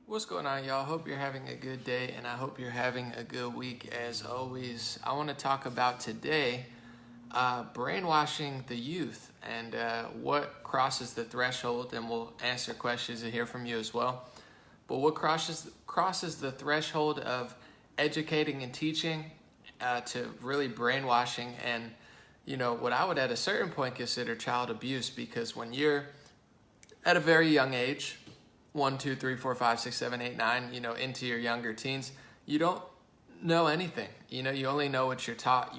What's going on, y'all? Hope you're having a good day, and I hope you're having a good week as always. I want to talk about today brainwashing the youth and what crosses the threshold, and we'll answer questions and hear from you as well. But what crosses the threshold of educating and teaching to really brainwashing and, what I would at a certain point consider child abuse, because when you're at a very young age, 1, 2, 3, 4, 5, 6, 7, 8, 9, into your younger teens, you don't know anything. You only know what you're taught.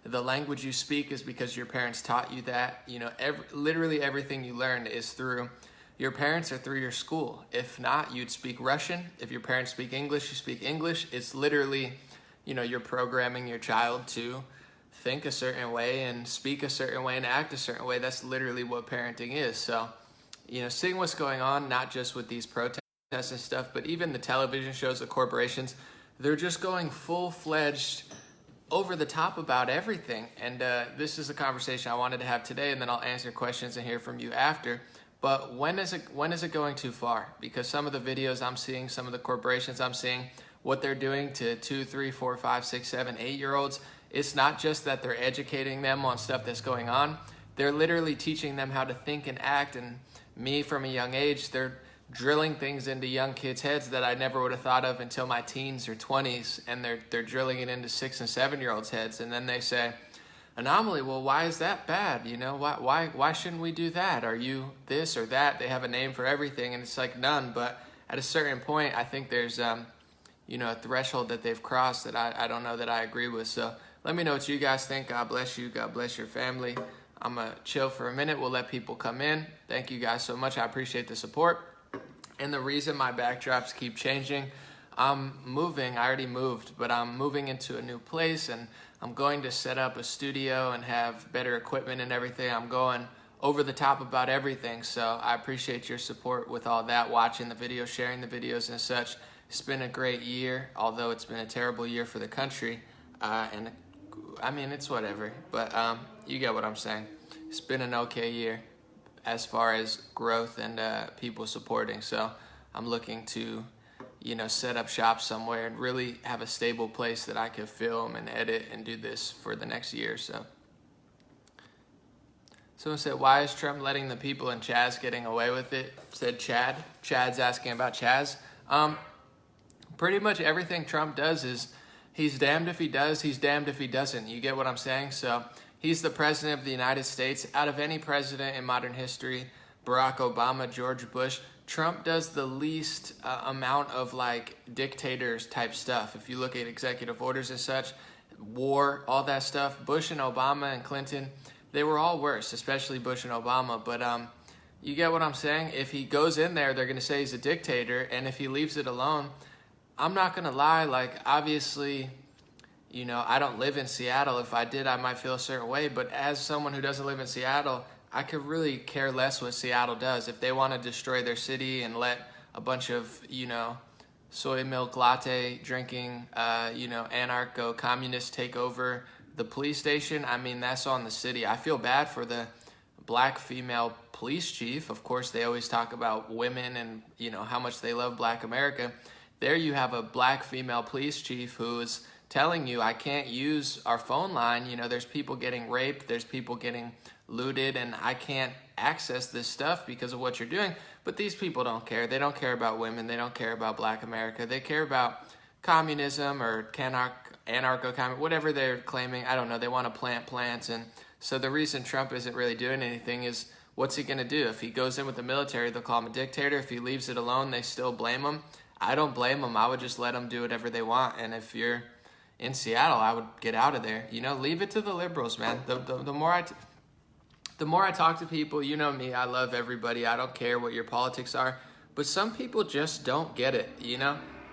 The language you speak is because your parents taught you that. Literally everything you learn is through your parents or through your school. If not, you'd speak Russian. If your parents speak English, you speak English. It's literally, you're programming your child to think a certain way and speak a certain way and act a certain way. That's literally what parenting is. So, seeing what's going on, not just with these protests and stuff, but even the television shows, the corporations, they're just going full-fledged over the top about everything. And this is a conversation I wanted to have today, and then I'll answer questions and hear from you after. But when is it going too far? Because some of the videos I'm seeing, some of the corporations I'm seeing, what they're doing to 2, 3, 4, 5, 6, 7, 8-year-olds, it's not just that they're educating them on stuff that's going on. They're literally teaching them how to think and act. And me, from a young age, they're drilling things into young kids' heads that I never would have thought of until my teens or 20s, and they're drilling it into 6 and 7-year-olds' heads. And then they say, anomaly, well, why is that bad? Why shouldn't we do that? Are you this or that? They have a name for everything, and it's like none. But at a certain point, I think there's a threshold that they've crossed that I don't know that I agree with. So let me know what you guys think. God bless you. God bless your family. I'm going to chill for a minute. We'll let people come in. Thank you guys so much. I appreciate the support. And the reason my backdrops keep changing, I'm moving. I already moved, but I'm moving into a new place, and I'm going to set up a studio and have better equipment and everything. I'm going over the top about everything. So I appreciate your support with all that, watching the videos, sharing the videos and such. It's been a great year, although it's been a terrible year for the country. And I mean, it's whatever, but you get what I'm saying. It's been an okay year as far as growth and people supporting. So I'm looking to, set up shop somewhere and really have a stable place that I could film and edit and do this for the next year. So someone said, why is Trump letting the people in Chaz getting away with it? Said Chad. Chad's asking about Chaz. Pretty much everything Trump does is he's damned if he does, he's damned if he doesn't. You get what I'm saying? So he's the president of the United States. Out of any president in modern history, Barack Obama, George Bush, Trump does the least amount of dictators type stuff. If you look at executive orders and such, war, all that stuff, Bush and Obama and Clinton, they were all worse, especially Bush and Obama. But you get what I'm saying? If he goes in there, they're going to say he's a dictator. And if he leaves it alone, I'm not going to lie, obviously, I don't live in Seattle. If I did, I might feel a certain way. But as someone who doesn't live in Seattle, I could really care less what Seattle does. If they want to destroy their city and let a bunch of, soy milk latte drinking, anarcho-communists take over the police station, I mean, that's on the city. I feel bad for the black female police chief. Of course, they always talk about women and, how much they love black America. There you have a black female police chief who is telling you, I can't use our phone line. There's people getting raped, there's people getting looted, and I can't access this stuff because of what you're doing. But these people don't care. They don't care about women. They don't care about black America. They care about communism or anarcho-communism, whatever they're claiming. I don't know. They want to plant plants. And so the reason Trump isn't really doing anything is, what's he going to do? If he goes in with the military, they'll call him a dictator. If he leaves it alone, they still blame him. I don't blame them. I would just let them do whatever they want. And if you're in Seattle, I would get out of there. Leave it to the liberals, man. The more I talk to people, you know me, I love everybody. I don't care what your politics are. But some people just don't get it,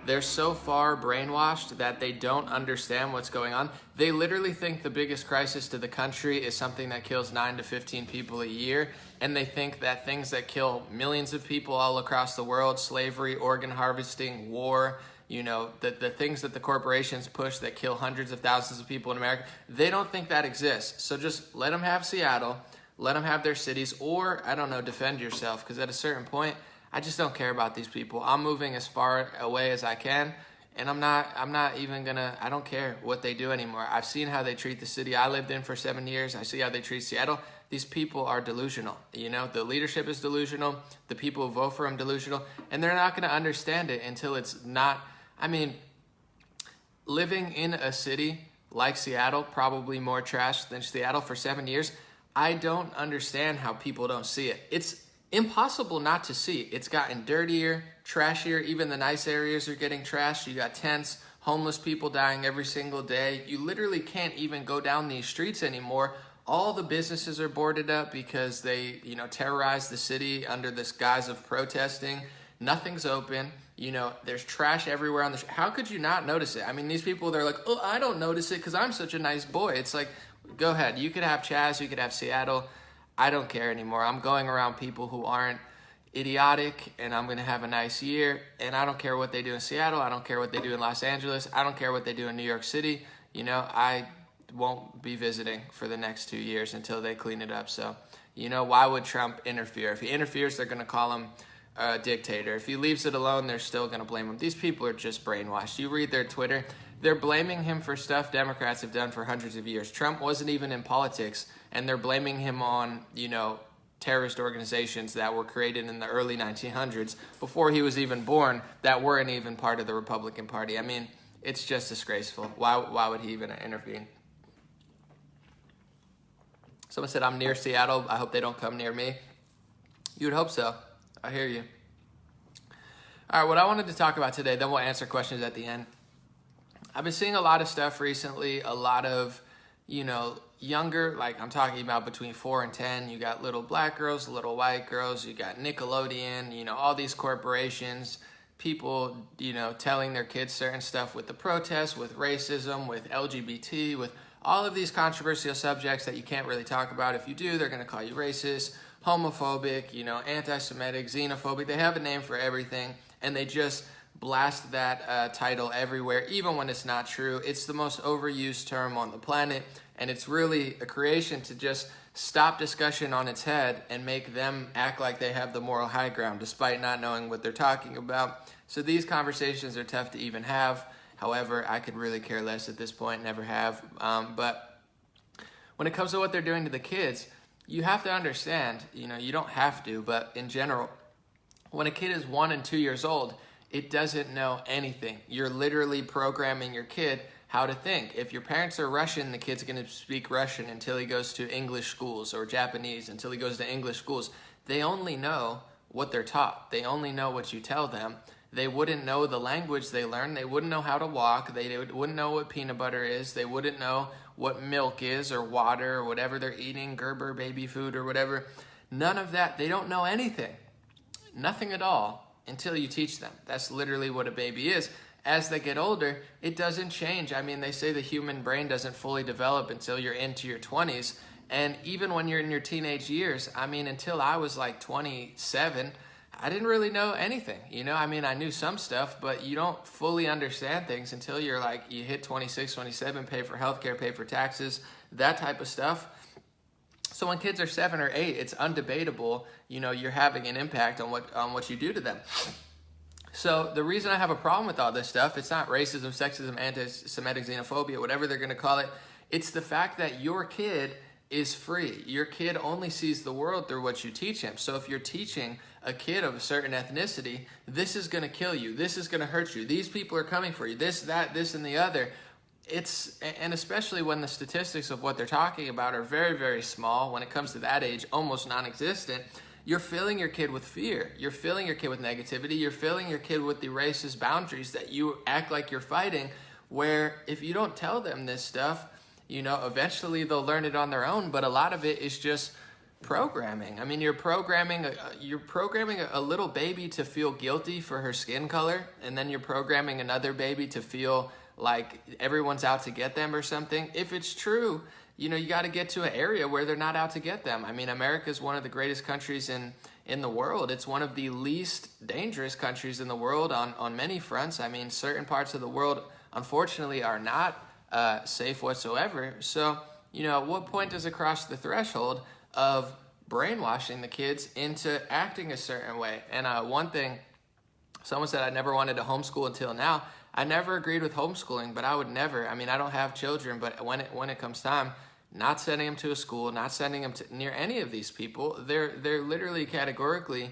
They're so far brainwashed that they don't understand what's going on. They literally think the biggest crisis to the country is something that kills 9 to 15 people a year. And they think that things that kill millions of people all across the world, slavery, organ harvesting, war, the things that the corporations push that kill hundreds of thousands of people in America, they don't think that exists. So just let them have Seattle, let them have their cities, or, I don't know, defend yourself. Because at a certain point, I just don't care about these people. I'm moving as far away as I can, and I'm not even gonna, I don't care what they do anymore. I've seen how they treat the city I lived in for 7 years. I see how they treat Seattle. These people are delusional. You know, the leadership is delusional. The people who vote for them delusional, and they're not gonna understand it until it's not. I mean, living in a city like Seattle, probably more trash than Seattle for 7 years, I don't understand how people don't see it. It's impossible not to see. It's gotten dirtier, trashier. Even the nice areas are getting trashed. You got tents, homeless people dying every single day. You literally can't even go down these streets anymore. All the businesses are boarded up because they, terrorize the city under this guise of protesting. Nothing's open. There's trash everywhere on the street. How could you not notice it? I mean, these people, they're like, oh, I don't notice it because I'm such a nice boy. It's like, go ahead. You could have Chaz. You could have Seattle. I don't care anymore. I'm going around people who aren't idiotic, and I'm going to have a nice year. And I don't care what they do in Seattle. I don't care what they do in Los Angeles. I don't care what they do in New York City. I won't be visiting for the next 2 years until they clean it up. So, why would Trump interfere? If he interferes, they're going to call him a dictator. If he leaves it alone, they're still going to blame him. These people are just brainwashed. You read their Twitter, they're blaming him for stuff Democrats have done for hundreds of years. Trump wasn't even in politics, and they're blaming him on, terrorist organizations that were created in the early 1900s before he was even born that weren't even part of the Republican Party. I mean, it's just disgraceful. Why would he even intervene? Someone said, I'm near Seattle. I hope they don't come near me. You would hope so. I hear you. All right, what I wanted to talk about today, then we'll answer questions at the end. I've been seeing a lot of stuff recently, a lot of, younger, like I'm talking about between 4 and 10. You got little black girls, little white girls. You got Nickelodeon, all these corporations, people, telling their kids certain stuff with the protests, with racism, with LGBT, with all of these controversial subjects that you can't really talk about. If you do, they're going to call you racist, homophobic, anti-Semitic, xenophobic. They have a name for everything, and they just blast that title everywhere, even when it's not true. It's the most overused term on the planet, and it's really a creation to just stop discussion on its head and make them act like they have the moral high ground, despite not knowing what they're talking about. So these conversations are tough to even have. However, I could really care less at this point, never have. But when it comes to what they're doing to the kids, you have to understand, you don't have to, but in general, when a kid is 1 and 2 years old, it doesn't know anything. You're literally programming your kid how to think. If your parents are Russian, the kid's going to speak Russian until he goes to English schools, or Japanese until he goes to English schools. They only know what they're taught. They only know what you tell them. They wouldn't know the language they learn. They wouldn't know how to walk. They wouldn't know what peanut butter is. They wouldn't know what milk is, or water, or whatever they're eating, Gerber baby food or whatever. None of that. They don't know anything. Nothing at all until you teach them. That's literally what a baby is. As they get older, it doesn't change. I mean, they say the human brain doesn't fully develop until you're into your 20s. And even when you're in your teenage years, I mean, until I was like 27, I didn't really know anything. I knew some stuff, but you don't fully understand things until you're like, you hit 26, 27, pay for healthcare, pay for taxes, that type of stuff. So when kids are 7 or 8, it's undebatable, you're having an impact on what you do to them. So the reason I have a problem with all this stuff, it's not racism, sexism, anti-Semitic, xenophobia, whatever they're going to call it. It's the fact that your kid is free. Your kid only sees the world through what you teach him. So if you're teaching a kid of a certain ethnicity, this is going to kill you. This is going to hurt you. These people are coming for you. This, that, this, and the other. And especially when the statistics of what they're talking about are very, very small, when it comes to that age, almost non-existent, you're filling your kid with fear. You're filling your kid with negativity. You're filling your kid with the racist boundaries that you act like you're fighting, where if you don't tell them this stuff, eventually they'll learn it on their own, but a lot of it is just programming. I mean, you're programming a little baby to feel guilty for her skin color, and then you're programming another baby to feel like everyone's out to get them or something. If it's true, you got to get to an area where they're not out to get them. I mean, America is one of the greatest countries in the world. It's one of the least dangerous countries in the world on many fronts. I mean, certain parts of the world, unfortunately, are not safe whatsoever. So, at what point does it cross the threshold of brainwashing the kids into acting a certain way. And one thing, someone said I never wanted to homeschool until now. I never agreed with homeschooling, but I would never. I mean, I don't have children, but when it comes time, not sending them to a school, not sending them to near any of these people, they're literally categorically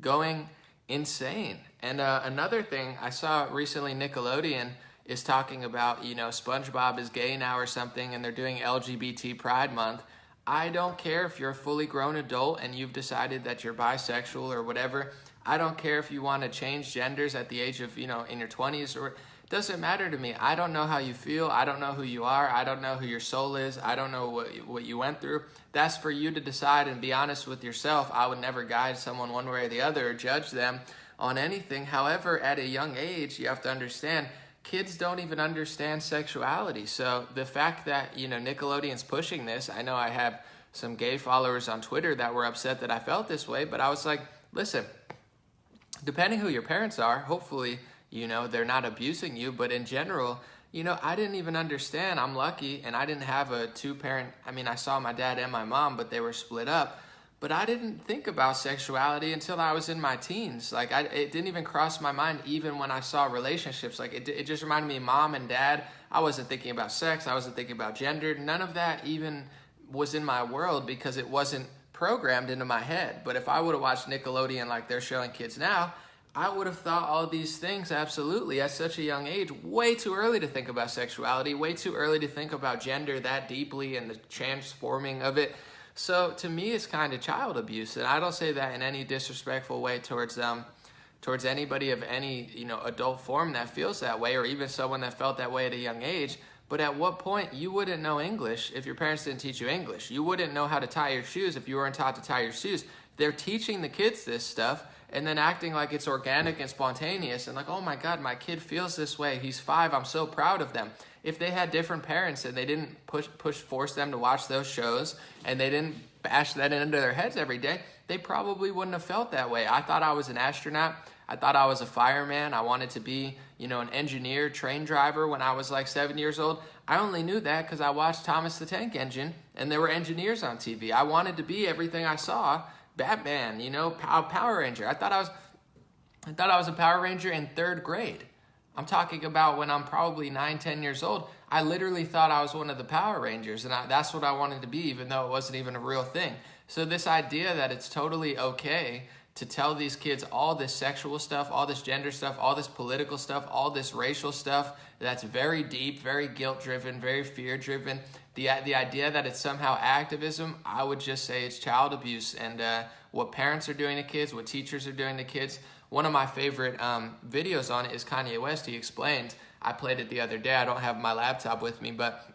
going insane. And another thing I saw recently, Nickelodeon is talking about, SpongeBob is gay now or something, and they're doing LGBT Pride Month. I don't care if you're a fully grown adult and you've decided that you're bisexual or whatever. I don't care if you want to change genders at the age of, in your 20s, or it doesn't matter to me. I don't know how you feel. I don't know who you are. I don't know who your soul is. I don't know what you went through. That's for you to decide and be honest with yourself. I would never guide someone one way or the other or judge them on anything. However, at a young age, you have to understand, kids don't even understand sexuality. So the fact that, Nickelodeon's pushing this, I know I have some gay followers on Twitter that were upset that I felt this way, but I was like, listen, depending who your parents are, hopefully, they're not abusing you. But in general, I didn't even understand. I'm lucky, and I didn't have a two-parent. I mean, I saw my dad and my mom, but they were split up. But I didn't think about sexuality until I was in my teens. Like, it didn't even cross my mind, even when I saw relationships. Like, it just reminded me of mom and dad. I wasn't thinking about sex. I wasn't thinking about gender. None of that even was in my world because it wasn't programmed into my head. But if I would have watched Nickelodeon like they're showing kids now, I would have thought all these things absolutely at such a young age. Way too early to think about sexuality, way too early to think about gender that deeply and the transforming of it. So to me, it's kind of child abuse, and I don't say that in any disrespectful way towards anybody of any adult form that feels that way, or even someone that felt that way at a young age. But at what point you wouldn't know English if your parents didn't teach you English? You wouldn't know how to tie your shoes if you weren't taught to tie your shoes. They're teaching the kids this stuff and then acting like it's organic and spontaneous and like, oh my God, my kid feels this way. He's 5. I'm so proud of them. If they had different parents and they didn't force them to watch those shows and they didn't bash that into their heads every day, they probably wouldn't have felt that way. I thought I was an astronaut. I thought I was a fireman. I wanted to be, an engineer, train driver when I was like 7 years old. I only knew that because I watched Thomas the Tank Engine and there were engineers on TV. I wanted to be everything I saw. Batman, Power Ranger. I thought I was a Power Ranger in 3rd grade. I'm talking about when I'm probably 9, 10 years old. I literally thought I was one of the Power Rangers, and that's what I wanted to be, even though it wasn't even a real thing. So this idea that it's totally okay to tell these kids all this sexual stuff, all this gender stuff, all this political stuff, all this racial stuff that's very deep, very guilt-driven, very fear-driven. The idea that it's somehow activism, I would just say it's child abuse. And what parents are doing to kids, what teachers are doing to kids. One of my favorite videos on it is Kanye West. He explained, I played it the other day. I don't have my laptop with me, but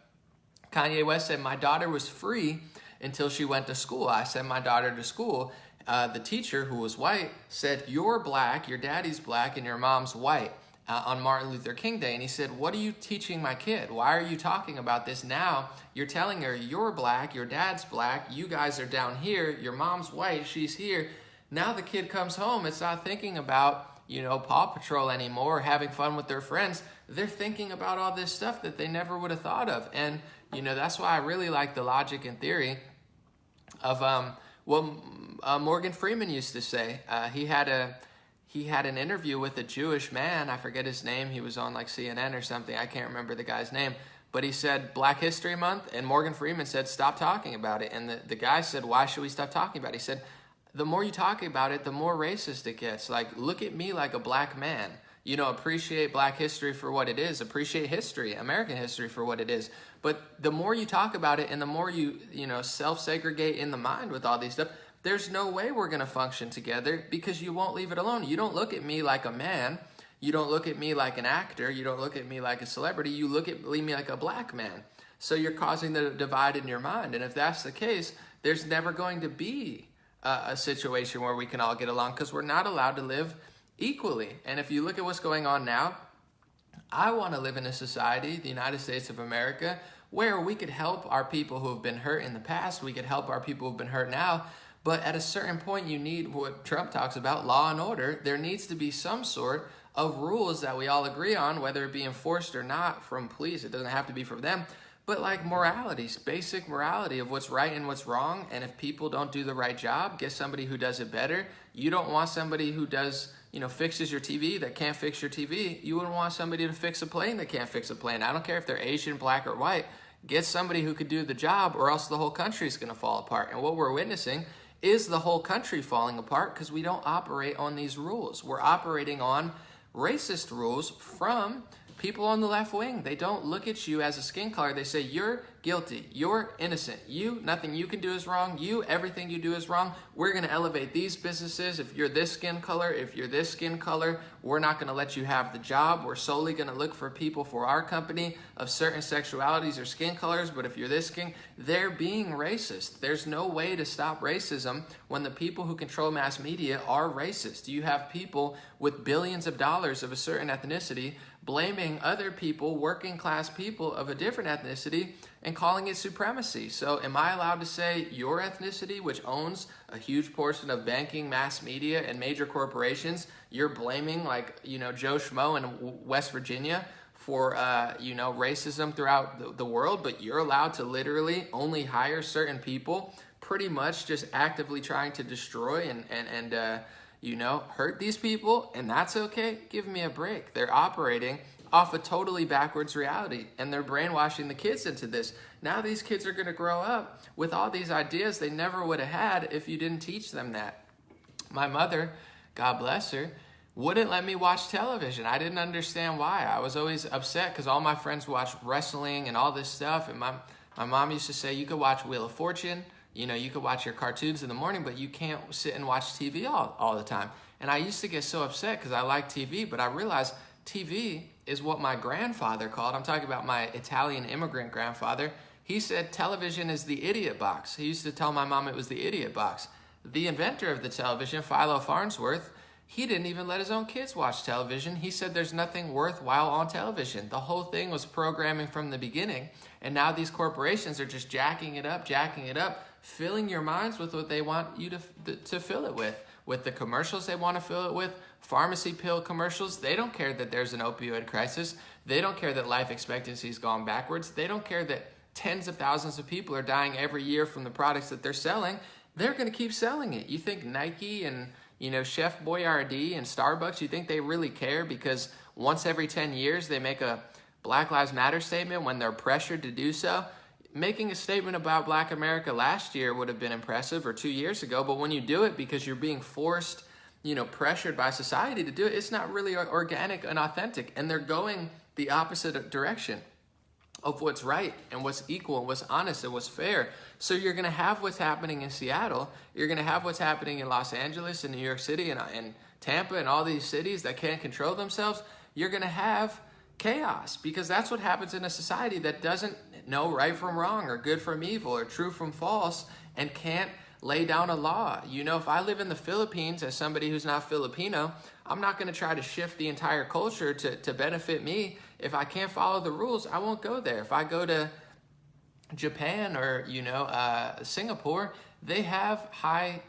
Kanye West said, my daughter was free until she went to school. I sent my daughter to school. The teacher, who was white, said, you're black, your daddy's black, and your mom's white. On Martin Luther King Day. And he said, what are you teaching my kid? Why are you talking about this now? You're telling her you're black, your dad's black, you guys are down here, your mom's white, she's here. Now the kid comes home, it's not thinking about, Paw Patrol anymore, or having fun with their friends. They're thinking about all this stuff that they never would have thought of. And, that's why I really like the logic and theory of what Morgan Freeman used to say. He had an interview with a Jewish man. I forget his name. He was on like CNN or something. I can't remember the guy's name. But he said Black History Month, and Morgan Freeman said, stop talking about it. And the guy said, why should we stop talking about it? He said, the more you talk about it, the more racist it gets. Like, look at me like a black man. Appreciate black history for what it is. Appreciate history, American history for what it is. But the more you talk about it and the more you self-segregate in the mind with all these stuff, there's no way we're going to function together because you won't leave it alone. You don't look at me like a man. You don't look at me like an actor. You don't look at me like a celebrity. You look at me like a black man. So you're causing the divide in your mind. And if that's the case, there's never going to be a situation where we can all get along because we're not allowed to live equally. And if you look at what's going on now, I want to live in a society, the United States of America, where we could help our people who have been hurt in the past. We could help our people who have been hurt now. But at a certain point, you need what Trump talks about, law and order. There needs to be some sort of rules that we all agree on, whether it be enforced or not from police. It doesn't have to be from them. but like morality, basic morality of what's right and what's wrong. And if people don't do the right job, get somebody who does it better. You don't want somebody who does, fixes your TV that can't fix your TV. You wouldn't want somebody to fix a plane that can't fix a plane. I don't care if they're Asian, black, or white. Get somebody who could do the job, or else the whole country is going to fall apart. And what we're witnessing is the whole country falling apart because we don't operate on these rules. We're operating on racist rules from people on the left wing. They don't look at you as a skin color. They say, you're guilty, you're innocent, nothing you can do is wrong, everything you do is wrong. We're going to elevate these businesses. If you're this skin color, we're not going to let you have the job. We're solely going to look for people for our company of certain sexualities or skin colors. But if you're this skin, they're being racist. There's no way to stop racism when the people who control mass media are racist. You have people with billions of dollars of a certain ethnicity blaming other people, working class people of a different ethnicity, and calling it supremacy. So am I allowed to say your ethnicity, which owns a huge portion of banking, mass media, and major corporations, you're blaming Joe Schmo in West Virginia for racism throughout the world, but you're allowed to literally only hire certain people, pretty much just actively trying to destroy and hurt these people, and that's okay? Give me a break. They're operating off a totally backwards reality, and they're brainwashing the kids into this. Now these kids are going to grow up with all these ideas they never would have had if you didn't teach them that. My mother, God bless her, wouldn't let me watch television. I didn't understand why. I was always upset because all my friends watched wrestling and all this stuff, and my mom used to say, you could watch Wheel of Fortune, you could watch your cartoons in the morning, but you can't sit and watch TV all the time. And I used to get so upset because I like TV, but I realized TV is what my grandfather called. I'm talking about my Italian immigrant grandfather. He said television is the idiot box. He used to tell my mom it was the idiot box. The inventor of the television, Philo Farnsworth, he didn't even let his own kids watch television. He said there's nothing worthwhile on television. The whole thing was programming from the beginning, and now these corporations are just jacking it up, filling your minds with what they want you to fill it with the commercials they want to fill it with, pharmacy pill commercials. They don't care that there's an opioid crisis. They don't care that life expectancy has gone backwards. They don't care that tens of thousands of people are dying every year from the products that they're selling. They're going to keep selling it. You think Nike and Chef Boyardee and Starbucks, you think they really care because once every 10 years they make a Black Lives Matter statement when they're pressured to do so? Making a statement about Black America last year would have been impressive, or 2 years ago, but when you do it because you're being forced, pressured by society to do it, it's not really organic and authentic, and they're going the opposite direction of what's right and what's equal and what's honest and what's fair. So you're going to have what's happening in Seattle, you're going to have what's happening in Los Angeles and New York City and Tampa and all these cities that can't control themselves. You're going to have chaos because that's what happens in a society that doesn't know right from wrong or good from evil or true from false and can't lay down a law. If I live in the Philippines as somebody who's not Filipino, I'm not going to try to shift the entire culture to benefit me. If I can't follow the rules, I won't go there. If I go to Japan or, Singapore, they have high,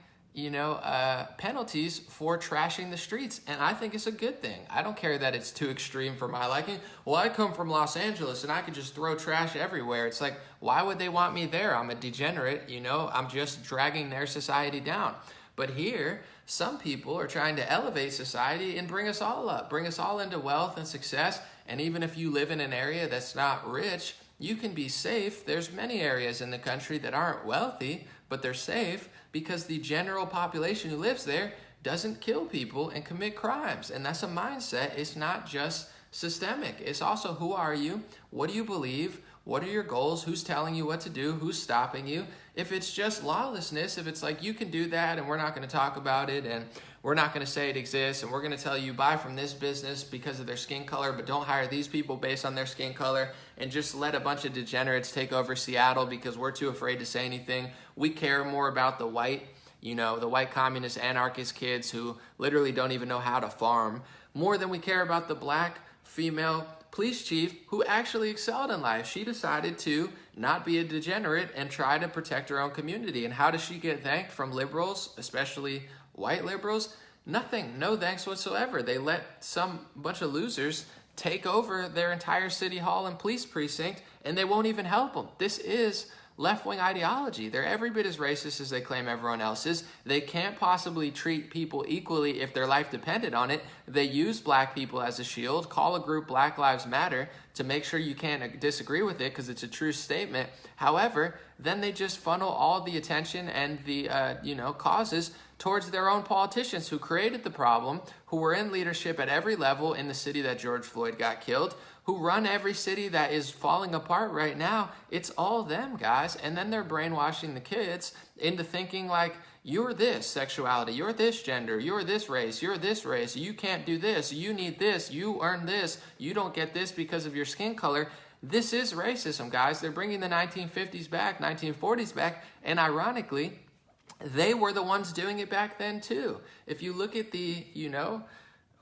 penalties for trashing the streets. And I think it's a good thing. I don't care that it's too extreme for my liking. Well, I come from Los Angeles and I can just throw trash everywhere. It's like, why would they want me there? I'm a degenerate, I'm just dragging their society down. But here, some people are trying to elevate society and bring us all up, bring us all into wealth and success. And even if you live in an area that's not rich, you can be safe. There's many areas in the country that aren't wealthy, but they're safe because the general population who lives there doesn't kill people and commit crimes. And that's a mindset. It's not just systemic. It's also, who are you? What do you believe? What are your goals? Who's telling you what to do? Who's stopping you? If it's just lawlessness, if it's like you can do that and we're not going to talk about it and we're not going to say it exists and we're going to tell you buy from this business because of their skin color, but don't hire these people based on their skin color, and just let a bunch of degenerates take over Seattle because we're too afraid to say anything. We care more about the white, the white communist anarchist kids who literally don't even know how to farm, more than we care about the black female police chief who actually excelled in life. She decided to not be a degenerate and try to protect her own community. And how does she get thanked from liberals, especially white liberals? Nothing, no thanks whatsoever. They let some bunch of losers take over their entire city hall and police precinct, and they won't even help them. This is left-wing ideology. They're every bit as racist as they claim everyone else is. They can't possibly treat people equally if their life depended on it. They use black people as a shield, call a group Black Lives Matter to make sure you can't disagree with it because it's a true statement. However, then they just funnel all the attention and the causes towards their own politicians who created the problem, who were in leadership at every level in the city that George Floyd got killed, who run every city that is falling apart right now. It's all them, guys. And then they're brainwashing the kids into thinking like, you're this sexuality, you're this gender, you're this race, you can't do this, you need this, you earn this, you don't get this because of your skin color. This is racism, guys. They're bringing the 1950s back, 1940s back, and ironically, they were the ones doing it back then too. If you look at the,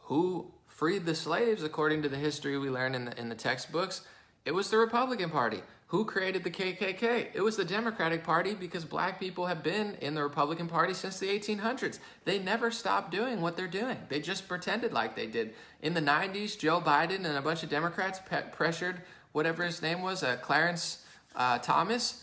who freed the slaves, according to the history we learn in the textbooks, it was the Republican Party. Who created the KKK? It was the Democratic Party, because black people have been in the Republican Party since the 1800s. They never stopped doing what they're doing. They just pretended like they did. In the 90s, Joe Biden and a bunch of Democrats pressured whatever his name was, Clarence Thomas,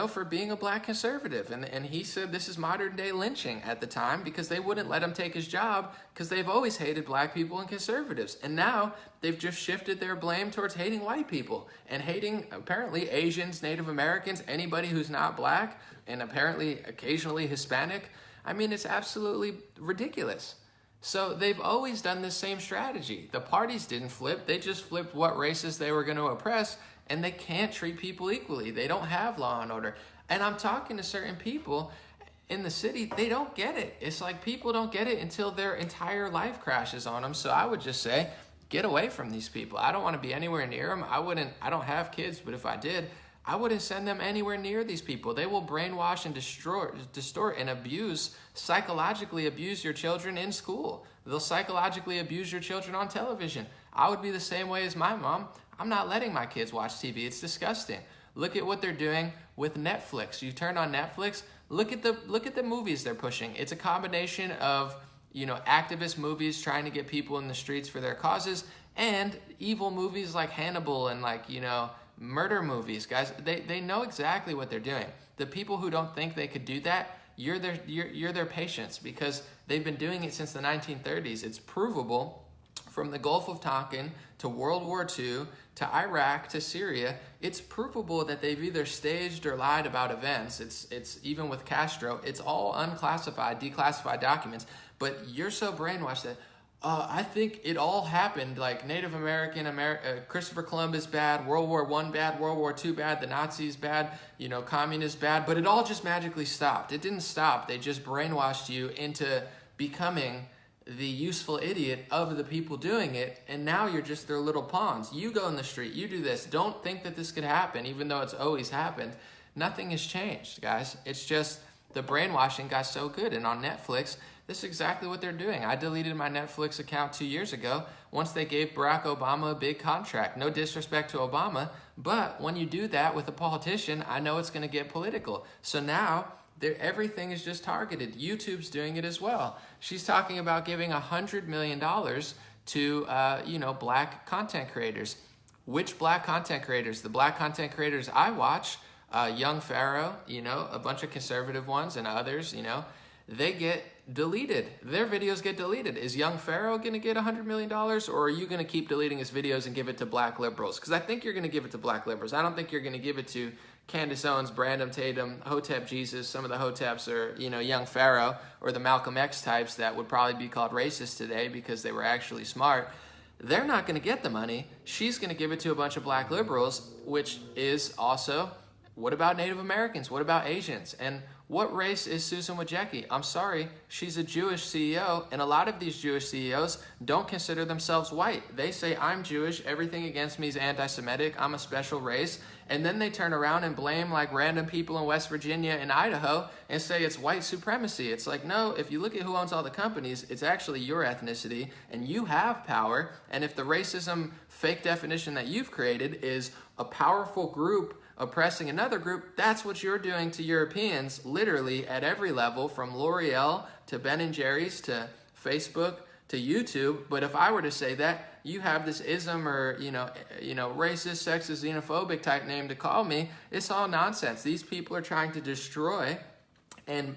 for being a black conservative. And he said this is modern day lynching at the time, because they wouldn't let him take his job because they've always hated black people and conservatives. And now they've just shifted their blame towards hating white people and hating apparently Asians, Native Americans, anybody who's not black, and apparently occasionally Hispanic. I mean, it's absolutely ridiculous. So they've always done this same strategy. The parties didn't flip. They just flipped what races they were going to oppress, and they can't treat people equally. They don't have law and order. And I'm talking to certain people in the city, they don't get it. It's like people don't get it until their entire life crashes on them. So I would just say, get away from these people. I don't want to be anywhere near them. I don't have kids, but if I did, I wouldn't send them anywhere near these people. They will brainwash and distort and psychologically abuse your children in school. They'll psychologically abuse your children on television. I would be the same way as my mom. I'm not letting my kids watch TV. It's disgusting. Look at what they're doing with Netflix. You turn on Netflix, look at the movies they're pushing. It's a combination of, activist movies trying to get people in the streets for their causes, and evil movies like Hannibal and murder movies. Guys, they know exactly what they're doing. The people who don't think they could do that, you're their patients, because they've been doing it since the 1930s. It's provable. From the Gulf of Tonkin to World War II to Iraq to Syria, it's provable that they've either staged or lied about events. It's even with Castro, it's all unclassified, declassified documents. But you're so brainwashed that I think it all happened, like Native American, Christopher Columbus bad, World War I bad, World War II bad, the Nazis bad, communists bad, but it all just magically stopped. It didn't stop. They just brainwashed you into becoming the useful idiot of the people doing it, and now you're just their little pawns. You go in the street, you do this. Don't think that this could happen, even though it's always happened. Nothing has changed, guys. It's just the brainwashing got so good. And on Netflix, this is exactly what they're doing. I deleted my Netflix account 2 years ago once they gave Barack Obama a big contract. No disrespect to Obama, but when you do that with a politician, I know it's going to get political. So now everything is just targeted. YouTube's doing it as well. She's talking about giving $100 million to, black content creators. Which black content creators? The black content creators I watch, Young Pharaoh, a bunch of conservative ones and others, they get deleted. Their videos get deleted. Is Young Pharaoh going to get $100 million, or are you going to keep deleting his videos and give it to black liberals? Because I think you're going to give it to black liberals. I don't think you're going to give it to Candace Owens, Brandon Tatum, Hotep Jesus. Some of the Hoteps are, Young Pharaoh, or the Malcolm X types that would probably be called racist today because they were actually smart. They're not going to get the money. She's going to give it to a bunch of black liberals, which is also, what about Native Americans? What about Asians? And what race is Susan Wojcicki? I'm sorry, she's a Jewish CEO, and a lot of these Jewish CEOs don't consider themselves white. They say, I'm Jewish, everything against me is anti-Semitic, I'm a special race, and then they turn around and blame like random people in West Virginia and Idaho and say it's white supremacy. It's like, no, if you look at who owns all the companies, it's actually your ethnicity, and you have power, and if the racism fake definition that you've created is a powerful group oppressing another group, that's what you're doing to Europeans, literally at every level, from L'Oreal to Ben & Jerry's to Facebook YouTube. But if I were to say that, you have this ism or, racist, sexist, xenophobic type name to call me, it's all nonsense. These people are trying to destroy and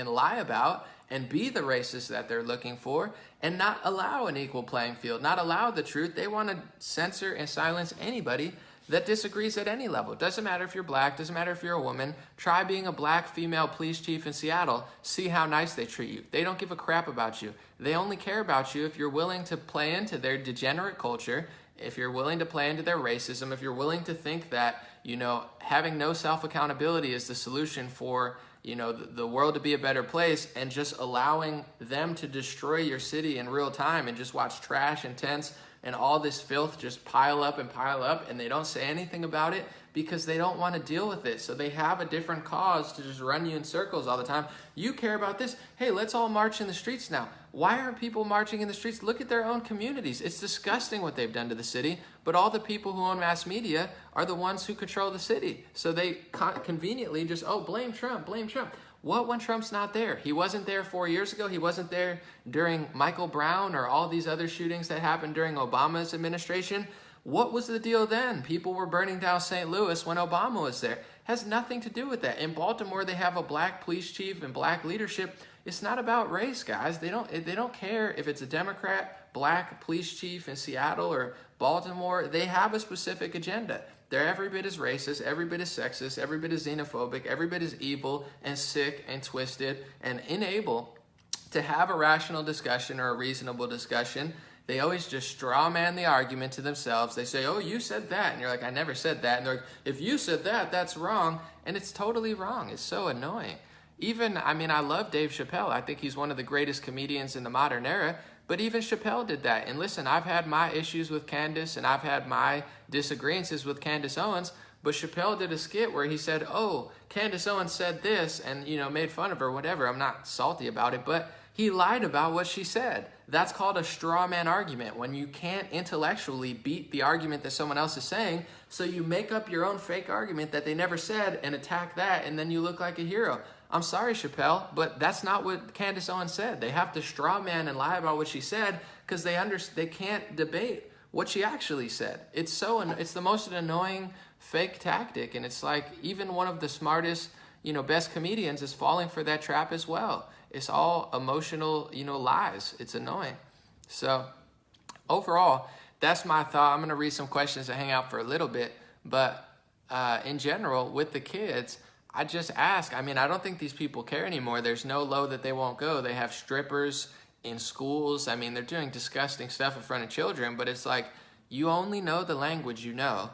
lie about and be the racist that they're looking for, and not allow an equal playing field, not allow the truth. They want to censor and silence anybody that disagrees at any level. It doesn't matter if you're black, doesn't matter if you're a woman. Try being a black female police chief in Seattle. See how nice they treat you. They don't give a crap about you. They only care about you if you're willing to play into their degenerate culture, if you're willing to play into their racism, if you're willing to think that, having no self-accountability is the solution for the world to be a better place, and just allowing them to destroy your city in real time and just watch trash and tents and all this filth just pile up, and they don't say anything about it because they don't want to deal with it. So they have a different cause to just run you in circles all the time. You care about this. Hey, let's all march in the streets now. Why aren't people marching in the streets? Look at their own communities. It's disgusting what they've done to the city, but all the people who own mass media are the ones who control the city. So they conveniently just, blame Trump, blame Trump. What when Trump's not there? He wasn't there 4 years ago. He wasn't there during Michael Brown or all these other shootings that happened during Obama's administration. What was the deal then? People were burning down St. Louis when Obama was there. Has nothing to do with that. In Baltimore, they have a black police chief and black leadership. It's not about race, guys. They don't care if it's a Democrat, black police chief in Seattle or Baltimore. They have a specific agenda. They're every bit as racist, every bit as sexist, every bit as xenophobic, every bit as evil and sick and twisted and unable to have a rational discussion or a reasonable discussion. They always just straw man the argument to themselves. They say, you said that. And you're like, I never said that. And they're like, if you said that, that's wrong. And it's totally wrong. It's so annoying. I love Dave Chappelle. I think he's one of the greatest comedians in the modern era. But even Chappelle did that. And listen, I've had my issues with Candace, and I've had my disagreements with Candace Owens. But Chappelle did a skit where he said, Candace Owens said this, and, made fun of her, whatever. I'm not salty about it, but he lied about what she said. That's called a straw man argument, when you can't intellectually beat the argument that someone else is saying, so you make up your own fake argument that they never said and attack that, and then you look like a hero. I'm sorry, Chappelle, but that's not what Candace Owens said. They have to straw man and lie about what she said because they can't debate what she actually said. It's the most annoying fake tactic, and it's like even one of the smartest, best comedians is falling for that trap as well. It's all emotional, lies. It's annoying. So overall, that's my thought. I'm going to read some questions to hang out for a little bit, but in general, with the kids, I just ask. I don't think these people care anymore. There's no low that they won't go. They have strippers in schools. They're doing disgusting stuff in front of children, but it's like you only know the language you know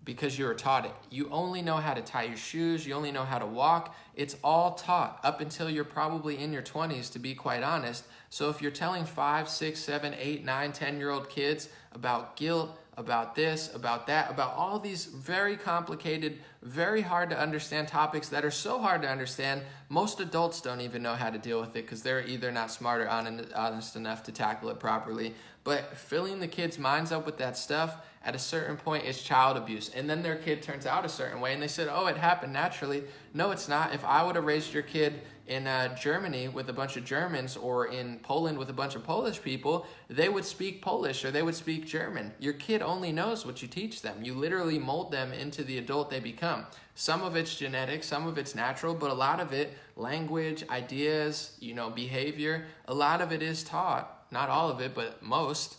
because you were taught it. You only know how to tie your shoes. You only know how to walk. It's all taught up until you're probably in your 20s, to be quite honest. So if you're telling 5, 6, 7, 8, 9, 10-year-old kids about guilt, about this, about that, about all these very complicated, very hard to understand topics that are so hard to understand, most adults don't even know how to deal with it because they're either not smart or honest enough to tackle it properly. But filling the kids' minds up with that stuff at a certain point is child abuse. And then their kid turns out a certain way and they said, it happened naturally. No, it's not. If I would have raised your kid in Germany with a bunch of Germans, or in Poland with a bunch of Polish people, they would speak Polish or they would speak German. Your kid only knows what you teach them. You literally mold them into the adult they become. Some of it's genetic, some of it's natural, but a lot of it, language, ideas, behavior, a lot of it is taught. Not all of it, but most.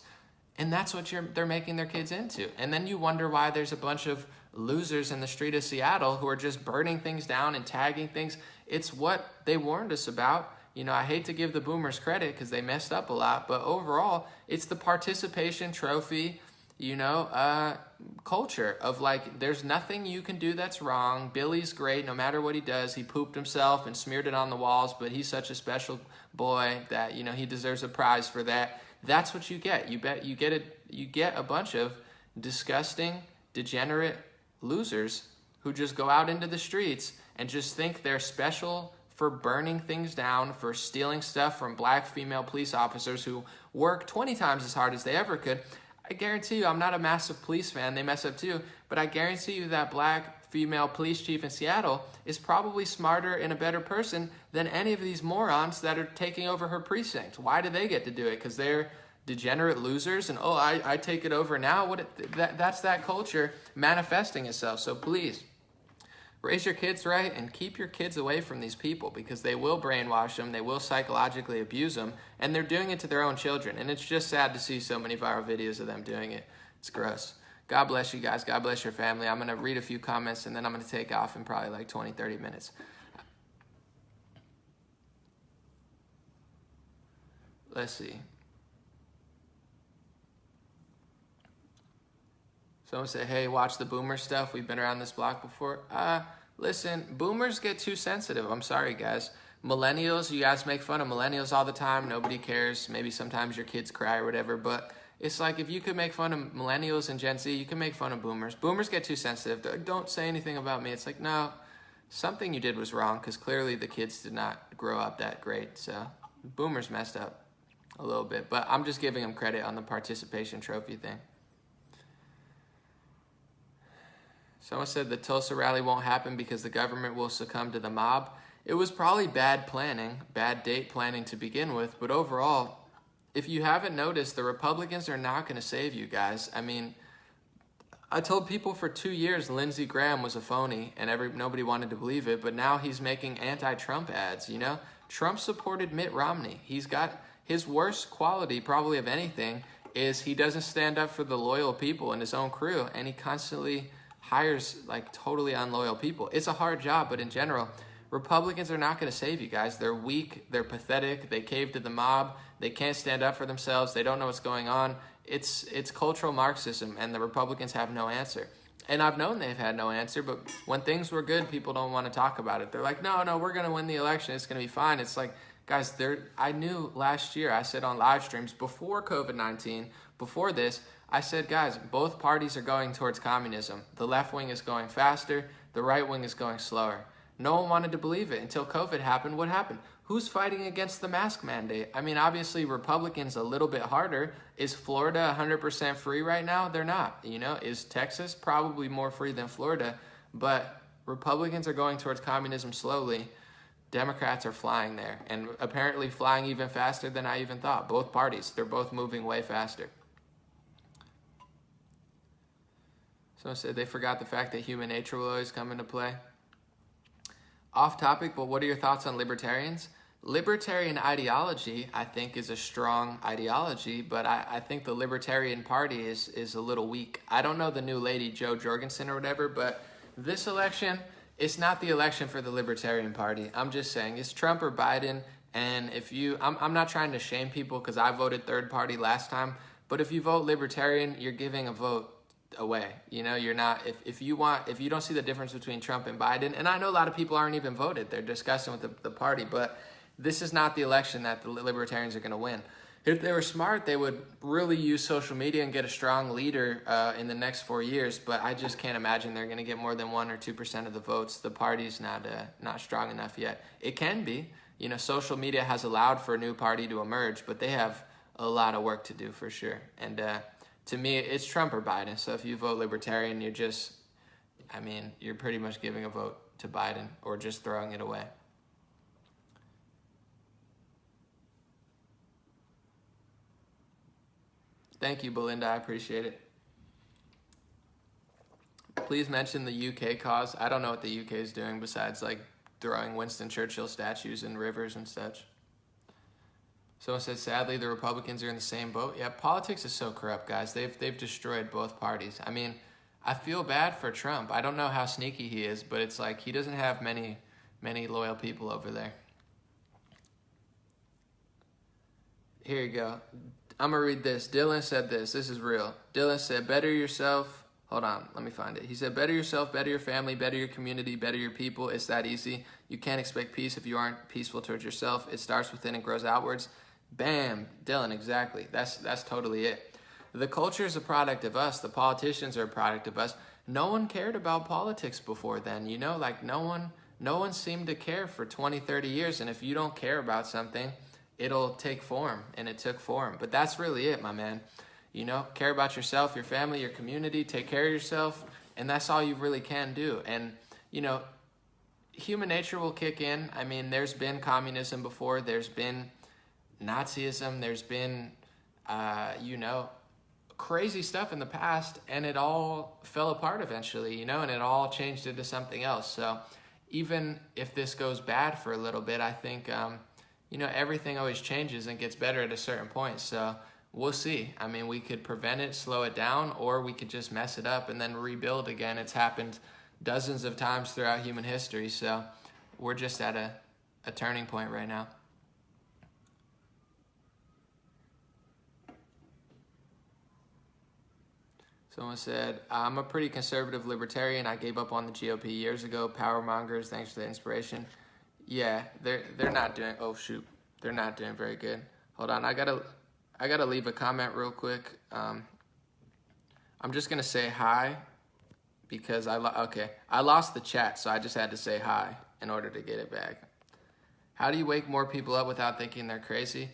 And that's what they're making their kids into. And then you wonder why there's a bunch of losers in the street of Seattle who are just burning things down and tagging things. It's what they warned us about. I hate to give the boomers credit because they messed up a lot, but overall, it's the participation trophy, culture of like, there's nothing you can do that's wrong. Billy's great no matter what he does. He pooped himself and smeared it on the walls, but he's such a special boy that, he deserves a prize for that. That's what you get. You get a bunch of disgusting, degenerate losers who just go out into the streets and just think they're special for burning things down, for stealing stuff from black female police officers who work 20 times as hard as they ever could. I guarantee you, I'm not a massive police fan. They mess up too. But I guarantee you that black female police chief in Seattle is probably smarter and a better person than any of these morons that are taking over her precinct. Why do they get to do it? Because they're degenerate losers and, oh, I take it over now. That's that culture manifesting itself. So please, raise your kids right and keep your kids away from these people, because they will brainwash them, they will psychologically abuse them, and they're doing it to their own children. And it's just sad to see so many viral videos of them doing it. It's gross. God bless you guys. God bless your family. I'm going to read a few comments and then I'm going to take off in probably like 20, 30 minutes. Let's see. Someone said, hey, watch the boomer stuff. We've been around this block before. Listen, boomers get too sensitive. I'm sorry, guys. Millennials, you guys make fun of millennials all the time. Nobody cares. Maybe sometimes your kids cry or whatever. But it's like, if you could make fun of millennials and Gen Z, you can make fun of boomers. Boomers get too sensitive. Don't say anything about me. It's like, no, something you did was wrong, because clearly the kids did not grow up that great. So boomers messed up a little bit. But I'm just giving them credit on the participation trophy thing. Someone said the Tulsa rally won't happen because the government will succumb to the mob. It was probably bad planning, bad date planning to begin with, but overall, if you haven't noticed, the Republicans are not going to save you guys. I mean, I told people for 2 years Lindsey Graham was a phony and nobody wanted to believe it, but now he's making anti-Trump ads, you know? Trump supported Mitt Romney. He's got his worst quality probably of anything is he doesn't stand up for the loyal people in his own crew, and he constantly hires like totally unloyal people. It's a hard job, but in general, Republicans are not going to save you guys. They're weak, they're pathetic, they cave to the mob, they can't stand up for themselves, they don't know what's going on. It's cultural Marxism, and the Republicans have no answer. And I've known they've had no answer, but when things were good, people don't want to talk about it. They're like, no, we're going to win the election, it's going to be fine. It's like, guys, I knew last year, I said on live streams before COVID-19, before this, I said, guys, both parties are going towards communism. The left wing is going faster, the right wing is going slower. No one wanted to believe it until COVID happened. What happened? Who's fighting against the mask mandate? I mean, obviously, Republicans a little bit harder. Is Florida 100% free right now? They're not. You know, is Texas probably more free than Florida? But Republicans are going towards communism slowly. Democrats are flying there, and apparently flying even faster than I even thought. Both parties, they're both moving way faster. Someone said they forgot the fact that human nature will always come into play. Off topic, but what are your thoughts on libertarians? Libertarian ideology, I think, is a strong ideology, but I think the Libertarian Party is a little weak. I don't know the new lady, Jo Jorgensen or whatever, but this election, it's not the election for the Libertarian Party. I'm just saying, it's Trump or Biden, and if you, I'm not trying to shame people because I voted third party last time, but if you vote Libertarian, you're giving a vote away. You know, you're not, if you don't see the difference between Trump and Biden, and I know a lot of people aren't even voted, they're discussing with the party, but this is not the election that the Libertarians are going to win. If they were smart, they would really use social media and get a strong leader in the next 4 years, but I just can't imagine they're going to get more than 1 or 2% of the votes. The party's not strong enough yet. It can be. You know, social media has allowed for a new party to emerge, but they have a lot of work to do for sure. And to me, it's Trump or Biden. So if you vote Libertarian, you're pretty much giving a vote to Biden or just throwing it away. Thank you, Belinda. I appreciate it. Please mention the UK cause. I don't know what the UK is doing besides like throwing Winston Churchill statues in rivers and such. Someone said, sadly, the Republicans are in the same boat. Yeah, politics is so corrupt, guys. They've destroyed both parties. I mean, I feel bad for Trump. I don't know how sneaky he is, but it's like he doesn't have many loyal people over there. Here you go. I'm going to read this. Dylan said this. This is real. Dylan said, better yourself. Hold on. Let me find it. He said, better yourself, better your family, better your community, better your people. It's that easy. You can't expect peace if you aren't peaceful towards yourself. It starts within and grows outwards. Bam. Dylan, exactly. That's totally it. The culture is a product of us. The politicians are a product of us. No one cared about politics before then. You know, like no one seemed to care for 20, 30 years. And if you don't care about something, it'll take form, and it took form. But that's really it, my man. You know, care about yourself, your family, your community, take care of yourself, And that's all you really can do. And, you know, human nature will kick in. I mean, there's been communism before. There's been Nazism. There's been, you know, crazy stuff in the past, and it all fell apart eventually, you know, and it all changed into something else. So even if this goes bad for a little bit, I think, you know, everything always changes and gets better at a certain point. So we'll see. I mean, we could prevent it, slow it down, or we could just mess it up and then rebuild again. It's happened dozens of times throughout human history. So we're just at a turning point right now. Someone said, I'm a pretty conservative libertarian. I gave up on the GOP years ago. Power mongers, thanks for the inspiration. Yeah, they're not doing, oh shoot, they're not doing very good. Hold on, I gotta leave a comment real quick. I'm just gonna say hi because I lost the chat, so I just had to say hi in order to get it back. How do you wake more people up without thinking they're crazy?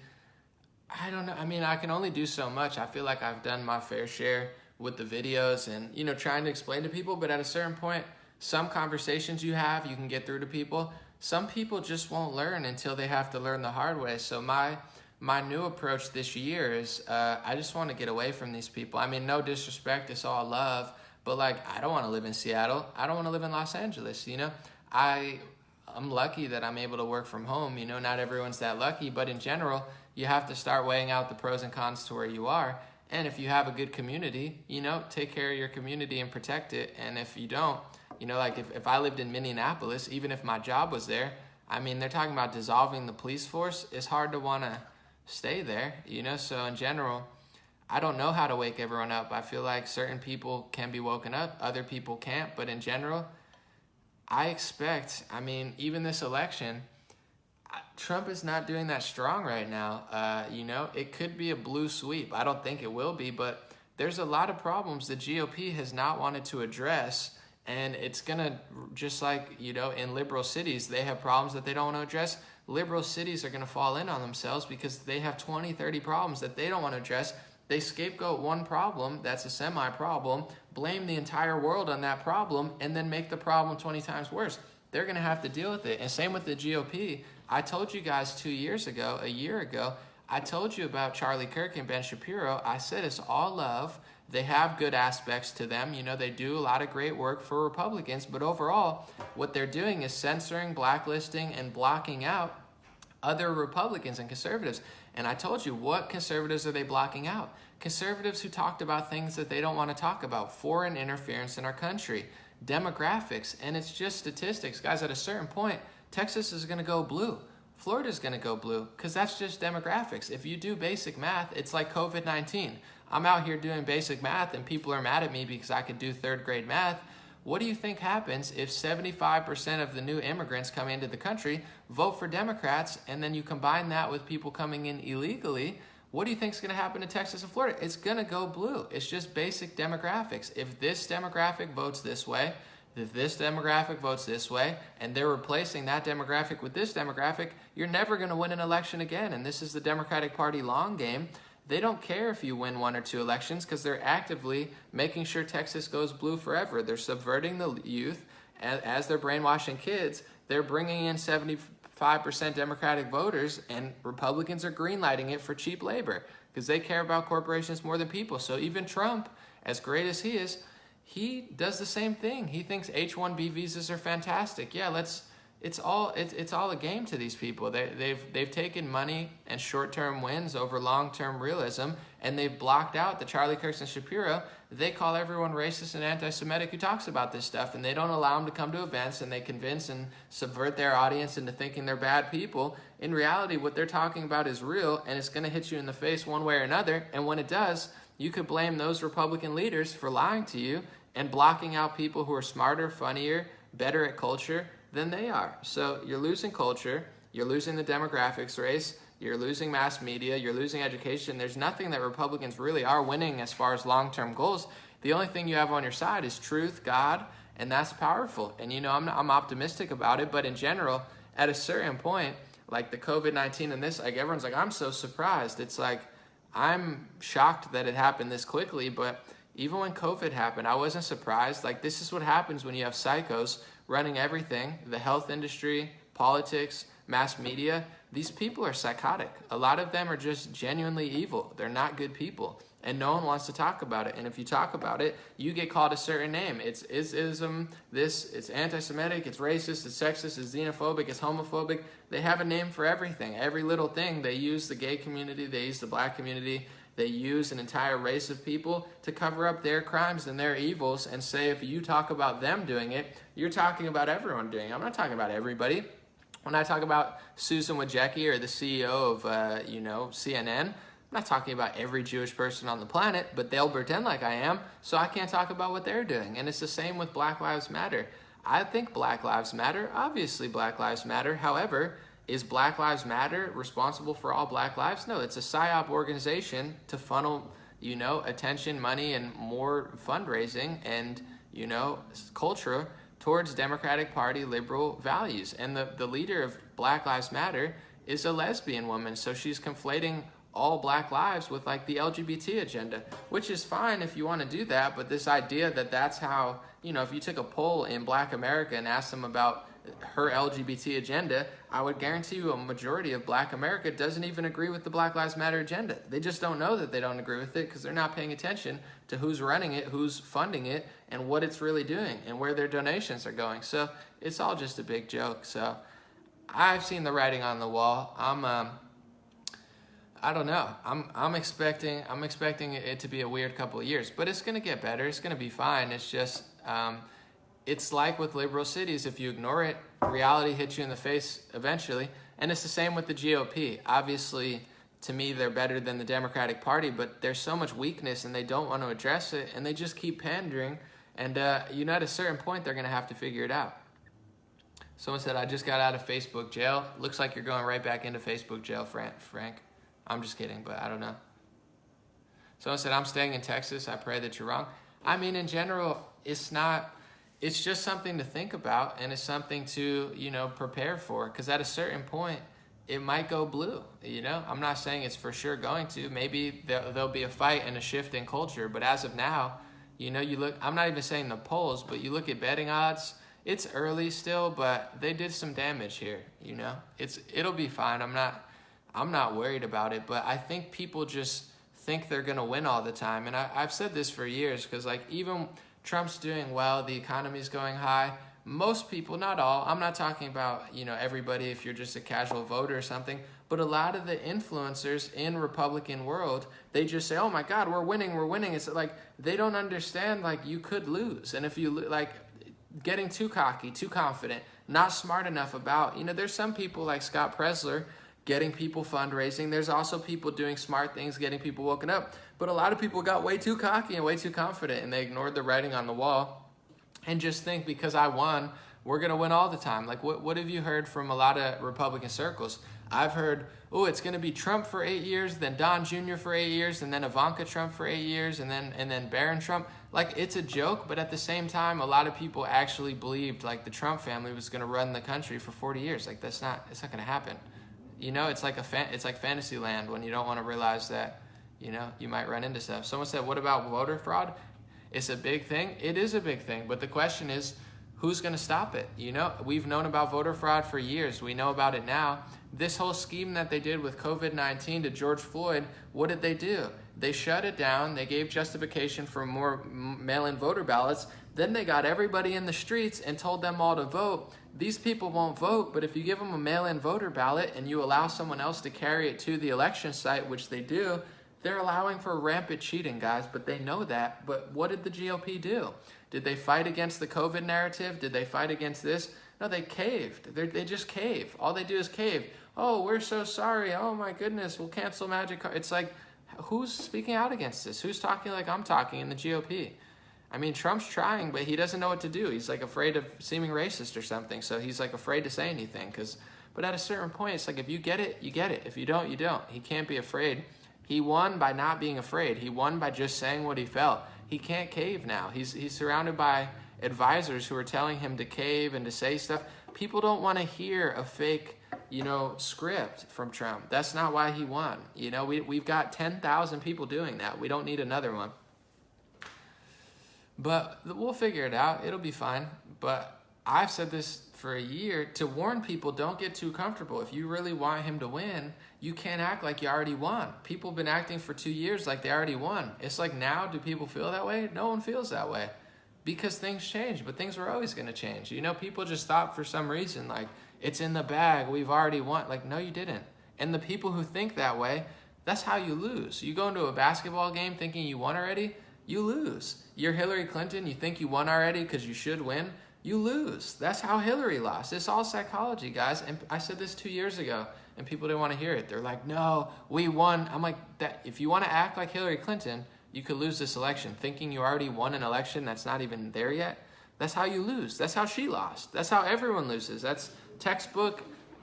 I don't know. I mean, I can only do so much. I feel like I've done my fair share with the videos and, you know, trying to explain to people, but at a certain point, some conversations you can get through to people. Some people just won't learn until they have to learn the hard way. So my new approach this year is I just want to get away from these people. I mean, no disrespect, it's all love, but like, I don't want to live in Seattle. I don't want to live in Los Angeles, you know? I'm lucky that I'm able to work from home. You know, not everyone's that lucky, but in general, you have to start weighing out the pros and cons to where you are. And if you have a good community, you know, take care of your community and protect it. And if you don't, you know, like if I lived in Minneapolis, even if my job was there, I mean, they're talking about dissolving the police force. It's hard to want to stay there, you know? So in general, I don't know how to wake everyone up. I feel like certain people can be woken up, other people can't. But in general, I expect, I mean, even this election, Trump is not doing that strong right now. You know, it could be a blue sweep. I don't think it will be, but there's a lot of problems the GOP has not wanted to address. And it's going to, just like, you know, in liberal cities, they have problems that they don't want to address. Liberal cities are going to fall in on themselves because they have 20, 30 problems that they don't want to address. They scapegoat one problem that's a semi-problem, blame the entire world on that problem, and then make the problem 20 times worse. They're going to have to deal with it. And same with the GOP. I told you guys a year ago, I told you about Charlie Kirk and Ben Shapiro. I said it's all love. They have good aspects to them. You know, they do a lot of great work for Republicans. But overall, what they're doing is censoring, blacklisting, and blocking out other Republicans and conservatives. And I told you, what conservatives are they blocking out? Conservatives who talked about things that they don't want to talk about. Foreign interference in our country. Demographics. And it's just statistics. Guys, at a certain point, Texas is going to go blue. Florida's going to go blue because that's just demographics. If you do basic math, it's like COVID-19. I'm out here doing basic math and people are mad at me because I could do third grade math. What do you think happens if 75% of the new immigrants coming into the country vote for Democrats, and then you combine that with people coming in illegally? What do you think is going to happen to Texas and Florida? It's going to go blue. It's just basic demographics. If this demographic votes this way, if this demographic votes this way, and they're replacing that demographic with this demographic, you're never going to win an election again. And this is the Democratic Party long game. They don't care if you win 1 or 2 elections because they're actively making sure Texas goes blue forever. They're subverting the youth. As they're brainwashing kids, they're bringing in 75% Democratic voters, and Republicans are greenlighting it for cheap labor because they care about corporations more than people. So even Trump, as great as he is, he does the same thing. He thinks H-1B visas are fantastic. Yeah, it's all a game to these people. They've taken money and short-term wins over long-term realism, and they've blocked out the Charlie Kirk and Shapiro. They call everyone racist and anti-Semitic who talks about this stuff, and they don't allow them to come to events, and they convince and subvert their audience into thinking they're bad people. In reality, what they're talking about is real, and it's going to hit you in the face one way or another, and when it does, you could blame those Republican leaders for lying to you and blocking out people who are smarter, funnier, better at culture than they are. So you're losing culture, you're losing the demographics race, you're losing mass media, you're losing education. There's nothing that Republicans really are winning as far as long-term goals. The only thing you have on your side is truth, God, and that's powerful. And you know, I'm optimistic about it, but in general, at a certain point, like the COVID-19 and this, like everyone's like, I'm so surprised. It's like, I'm shocked that it happened this quickly, but Even when COVID happened, I wasn't surprised. Like, this is what happens when you have psychos running everything, the health industry, politics, mass media. These people are psychotic. A lot of them are just genuinely evil. They're not good people. And no one wants to talk about it. And if you talk about it, you get called a certain name. It's ism, it's anti-Semitic, it's racist, it's sexist, it's xenophobic, it's homophobic. They have a name for everything. Every little thing. They use the gay community, they use the black community, they use an entire race of people to cover up their crimes and their evils and say if you talk about them doing it, you're talking about everyone doing it. I'm not talking about everybody. When I talk about Susan Wojcicki or the CEO of, CNN, I'm not talking about every Jewish person on the planet, but they'll pretend like I am, so I can't talk about what they're doing. And it's the same with Black Lives Matter. I think Black Lives Matter. Obviously, Black Lives Matter. However, is Black Lives Matter responsible for all Black lives? No, it's a PSYOP organization to funnel, attention, money, and more fundraising and, culture towards Democratic Party liberal values. And the leader of Black Lives Matter is a lesbian woman, so she's conflating all Black lives with like the LGBT agenda, which is fine if you want to do that, but this idea that that's how, if you took a poll in Black America and asked them about her LGBT agenda, I would guarantee you a majority of Black America doesn't even agree with the Black Lives Matter agenda. They just don't know that they don't agree with it because they're not paying attention to who's running it, who's funding it, and what it's really doing and where their donations are going. So it's all just a big joke. So I've seen the writing on the wall. I don't know. I'm expecting it to be a weird couple of years, but it's going to get better. It's going to be fine. It's just it's like with liberal cities. If you ignore it, reality hits you in the face eventually. And it's the same with the GOP. Obviously, to me, they're better than the Democratic Party, but there's so much weakness and they don't want to address it, and they just keep pandering. And at a certain point, they're going to have to figure it out. Someone said, I just got out of Facebook jail. Looks like you're going right back into Facebook jail, Frank. I'm just kidding, but I don't know. Someone said, I'm staying in Texas. I pray that you're wrong. I mean, in general, it's just something to think about, and it's something to, prepare for, because at a certain point, it might go blue, I'm not saying it's for sure going to. Maybe there'll be a fight and a shift in culture, but as of now, you look, I'm not even saying the polls, but you look at betting odds, it's early still, but they did some damage here, it'll be fine. I'm not worried about it, but I think people just think they're going to win all the time. And I've said this for years, because even Trump's doing well, the economy's going high. Most people, not all, I'm not talking about, everybody if you're just a casual voter or something, but a lot of the influencers in Republican world, they just say, oh my God, we're winning. It's like, they don't understand, you could lose. And if you, getting too cocky, too confident, not smart enough about, there's some people like Scott Presler getting people fundraising. There's also people doing smart things, getting people woken up. But a lot of people got way too cocky and way too confident, and they ignored the writing on the wall and just think because I won, we're going to win all the time. What have you heard from a lot of Republican circles? I've heard, it's going to be Trump for 8 years, then Don Jr. for 8 years, and then Ivanka Trump for 8 years, and then Barron Trump. It's a joke, but at the same time, a lot of people actually believed the Trump family was going to run the country for 40 years. It's not going to happen. It's like fantasy land when you don't want to realize that, you might run into stuff. Someone said, what about voter fraud? It's a big thing. It is a big thing. But the question is, who's going to stop it? We've known about voter fraud for years. We know about it now. This whole scheme that they did with COVID-19 to George Floyd, what did they do? They shut it down. They gave justification for more mail-in voter ballots. Then they got everybody in the streets and told them all to vote. These people won't vote, but if you give them a mail-in voter ballot and you allow someone else to carry it to the election site, which they do, they're allowing for rampant cheating, guys, but they know that. But what did the GOP do? Did they fight against the COVID narrative? Did they fight against this? No, they caved. They just cave. All they do is cave. Oh, we're so sorry. Oh, my goodness, we'll cancel Magic. It's like, who's speaking out against this? Who's talking like I'm talking in the GOP? I mean, Trump's trying, but he doesn't know what to do. He's afraid of seeming racist or something, so he's afraid to say anything. But at a certain point, it's if you get it, you get it. If you don't, you don't. He can't be afraid. He won by not being afraid. He won by just saying what he felt. He can't cave now. He's surrounded by advisors who are telling him to cave and to say stuff. People don't want to hear a fake, script from Trump. That's not why he won. We've got 10,000 people doing that. We don't need another one. But we'll figure it out. It'll be fine. But I've said this for a year to warn people, don't get too comfortable. If you really want him to win, you can't act like you already won. People have been acting for 2 years like they already won. It's like, now do people feel that way? No one feels that way because things change, but things were always going to change. You know, people just thought for some reason, like, it's in the bag, we've already won. Like, no, you didn't. And the people who think that way, that's how you lose. You go into a basketball game thinking you won already, you lose. You're Hillary Clinton, you think you won already because you should win, you lose. That's how Hillary lost. It's all psychology, guys. And I said this 2 years ago, and people didn't want to hear it. They're like, no, we won. I'm like, that. If you want to act like Hillary Clinton, you could lose this election. Thinking you already won an election that's not even there yet, that's how you lose. That's how she lost. That's how everyone loses. That's textbook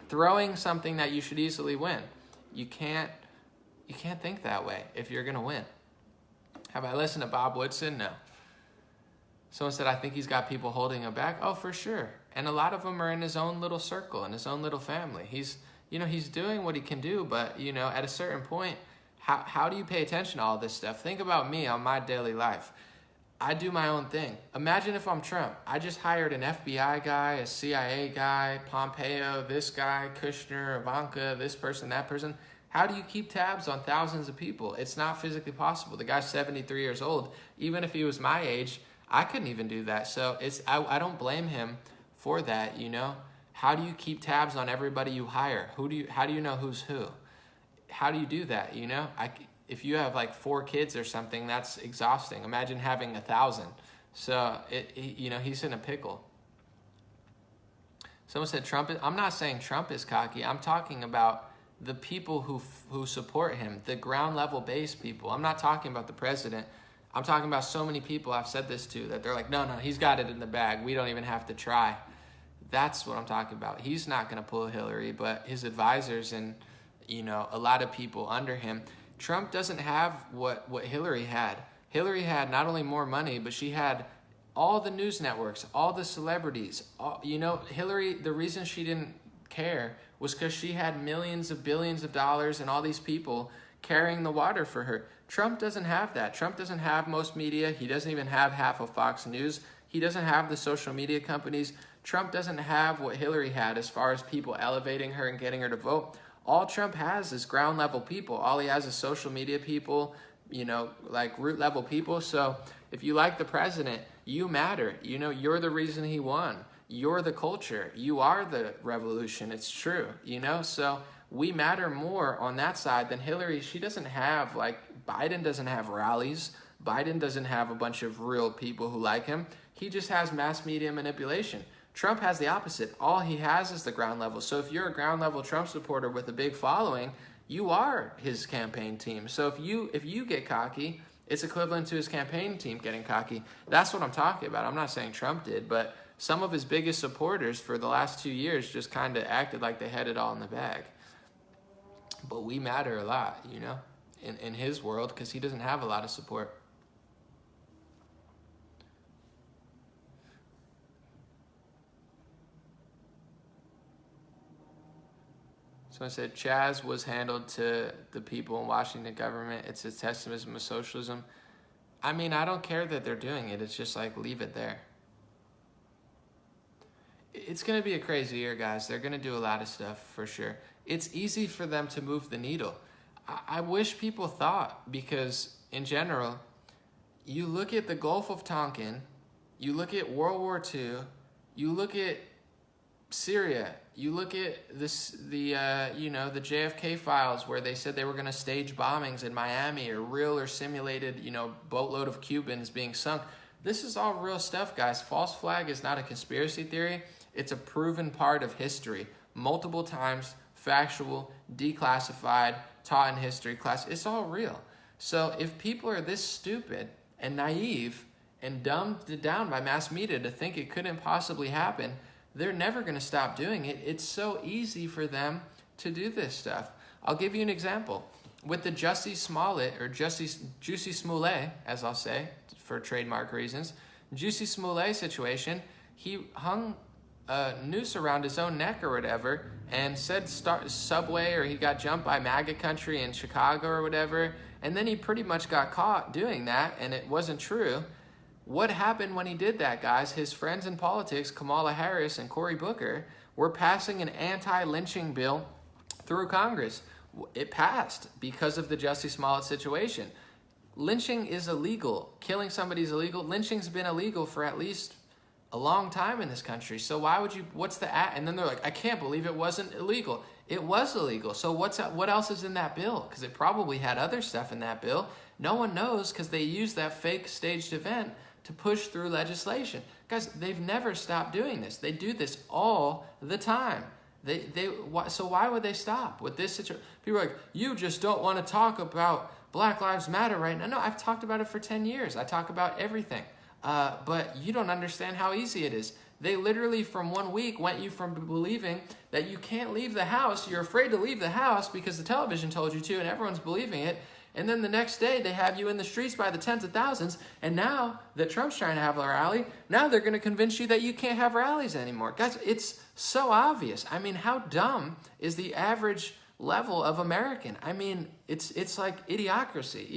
throwing something that you should easily win. You can't think that way if you're going to win. Have I listened to Bob Woodson? No. Someone said, I think he's got people holding him back. Oh, for sure. And a lot of them are in his own little circle, in his own little family. He's doing what he can do, but, at a certain point, how do you pay attention to all this stuff? Think about me on my daily life. I do my own thing. Imagine if I'm Trump. I just hired an FBI guy, a CIA guy, Pompeo, this guy, Kushner, Ivanka, this person, that person. How do you keep tabs on thousands of people? It's not physically possible. The guy's 73 years old. Even if he was my age, I couldn't even do that. So I don't blame him for that, How do you keep tabs on everybody you hire? How do you know who's who? How do you do that, If you have like 4 kids or something, that's exhausting. Imagine having 1,000. So he's in a pickle. Someone said I'm not saying Trump is cocky. I'm talking about the people who support him, the ground level base people. I'm not talking about the president. I'm talking about so many people I've said this to that they're like, no, he's got it in the bag. We don't even have to try. That's what I'm talking about. He's not going to pull Hillary, but his advisors and, a lot of people under him. Trump doesn't have what Hillary had. Hillary had not only more money, but she had all the news networks, all the celebrities. Hillary, the reason she didn't care was because she had millions of billions of dollars and all these people carrying the water for her. Trump doesn't have that. Trump doesn't have most media. He doesn't even have half of Fox News. He doesn't have the social media companies. Trump doesn't have what Hillary had as far as people elevating her and getting her to vote. All Trump has is ground level people. All he has is social media people, like root level people. So if you like the president, you matter. You're the reason he won. You're the culture. You are the revolution. It's true, So we matter more on that side than Hillary. She doesn't have, Biden doesn't have rallies. Biden doesn't have a bunch of real people who like him. He just has mass media manipulation. Trump has the opposite. All he has is the ground level. So if you're a ground level Trump supporter with a big following, you are his campaign team. So if you get cocky, it's equivalent to his campaign team getting cocky. That's what I'm talking about. I'm not saying Trump did, but some of his biggest supporters for the last 2 years just kind of acted like they had it all in the bag. But we matter a lot, in his world, because he doesn't have a lot of support. So I said, Chaz was handled to the people in Washington government. It's a testament of socialism. I mean, I don't care that they're doing it. It's just leave it there. It's going to be a crazy year, guys. They're going to do a lot of stuff for sure. It's easy for them to move the needle. I wish people thought, because in general, you look at the Gulf of Tonkin, you look at World War II, you look at Syria, you look at the JFK files where they said they were going to stage bombings in Miami, or real or simulated, boatload of Cubans being sunk. This is all real stuff, guys. False flag is not a conspiracy theory. It's a proven part of history. Multiple times, factual, declassified, taught in history class. It's all real. So if people are this stupid and naive and dumbed down by mass media to think it couldn't possibly happen, they're never going to stop doing it. It's so easy for them to do this stuff. I'll give you an example. With the Jussie Smollett, or Juicy Smollett, as I'll say, for trademark reasons, Juicy Smollett situation, he hung a noose around his own neck or whatever and said Subway, or he got jumped by MAGA country in Chicago or whatever, and then he pretty much got caught doing that, and it wasn't true. What happened when he did that, guys? His friends in politics, Kamala Harris and Cory Booker, were passing an anti-lynching bill through Congress. It passed because of the Jussie Smollett situation. Lynching is illegal. Killing somebody is illegal. Lynching's been illegal for at least a long time in this country. So why would you, what's the, and then they're like, I can't believe it wasn't illegal. It was illegal. So what else is in that bill? Because it probably had other stuff in that bill. No one knows because they used that fake staged event to push through legislation. Guys, they've never stopped doing this. They do this all the time. So why would they stop with this situation? People are like, you just don't want to talk about Black Lives Matter right now. No, I've talked about it for 10 years. I talk about everything. But you don't understand how easy it is. They literally, from 1 week, went you from believing that you can't leave the house. You're afraid to leave the house because the television told you to and everyone's believing it. And then the next day, they have you in the streets by the tens of thousands. And now that Trump's trying to have a rally, now they're going to convince you that you can't have rallies anymore. Guys, it's so obvious. I mean, how dumb is the average level of American? I mean, it's like idiocracy.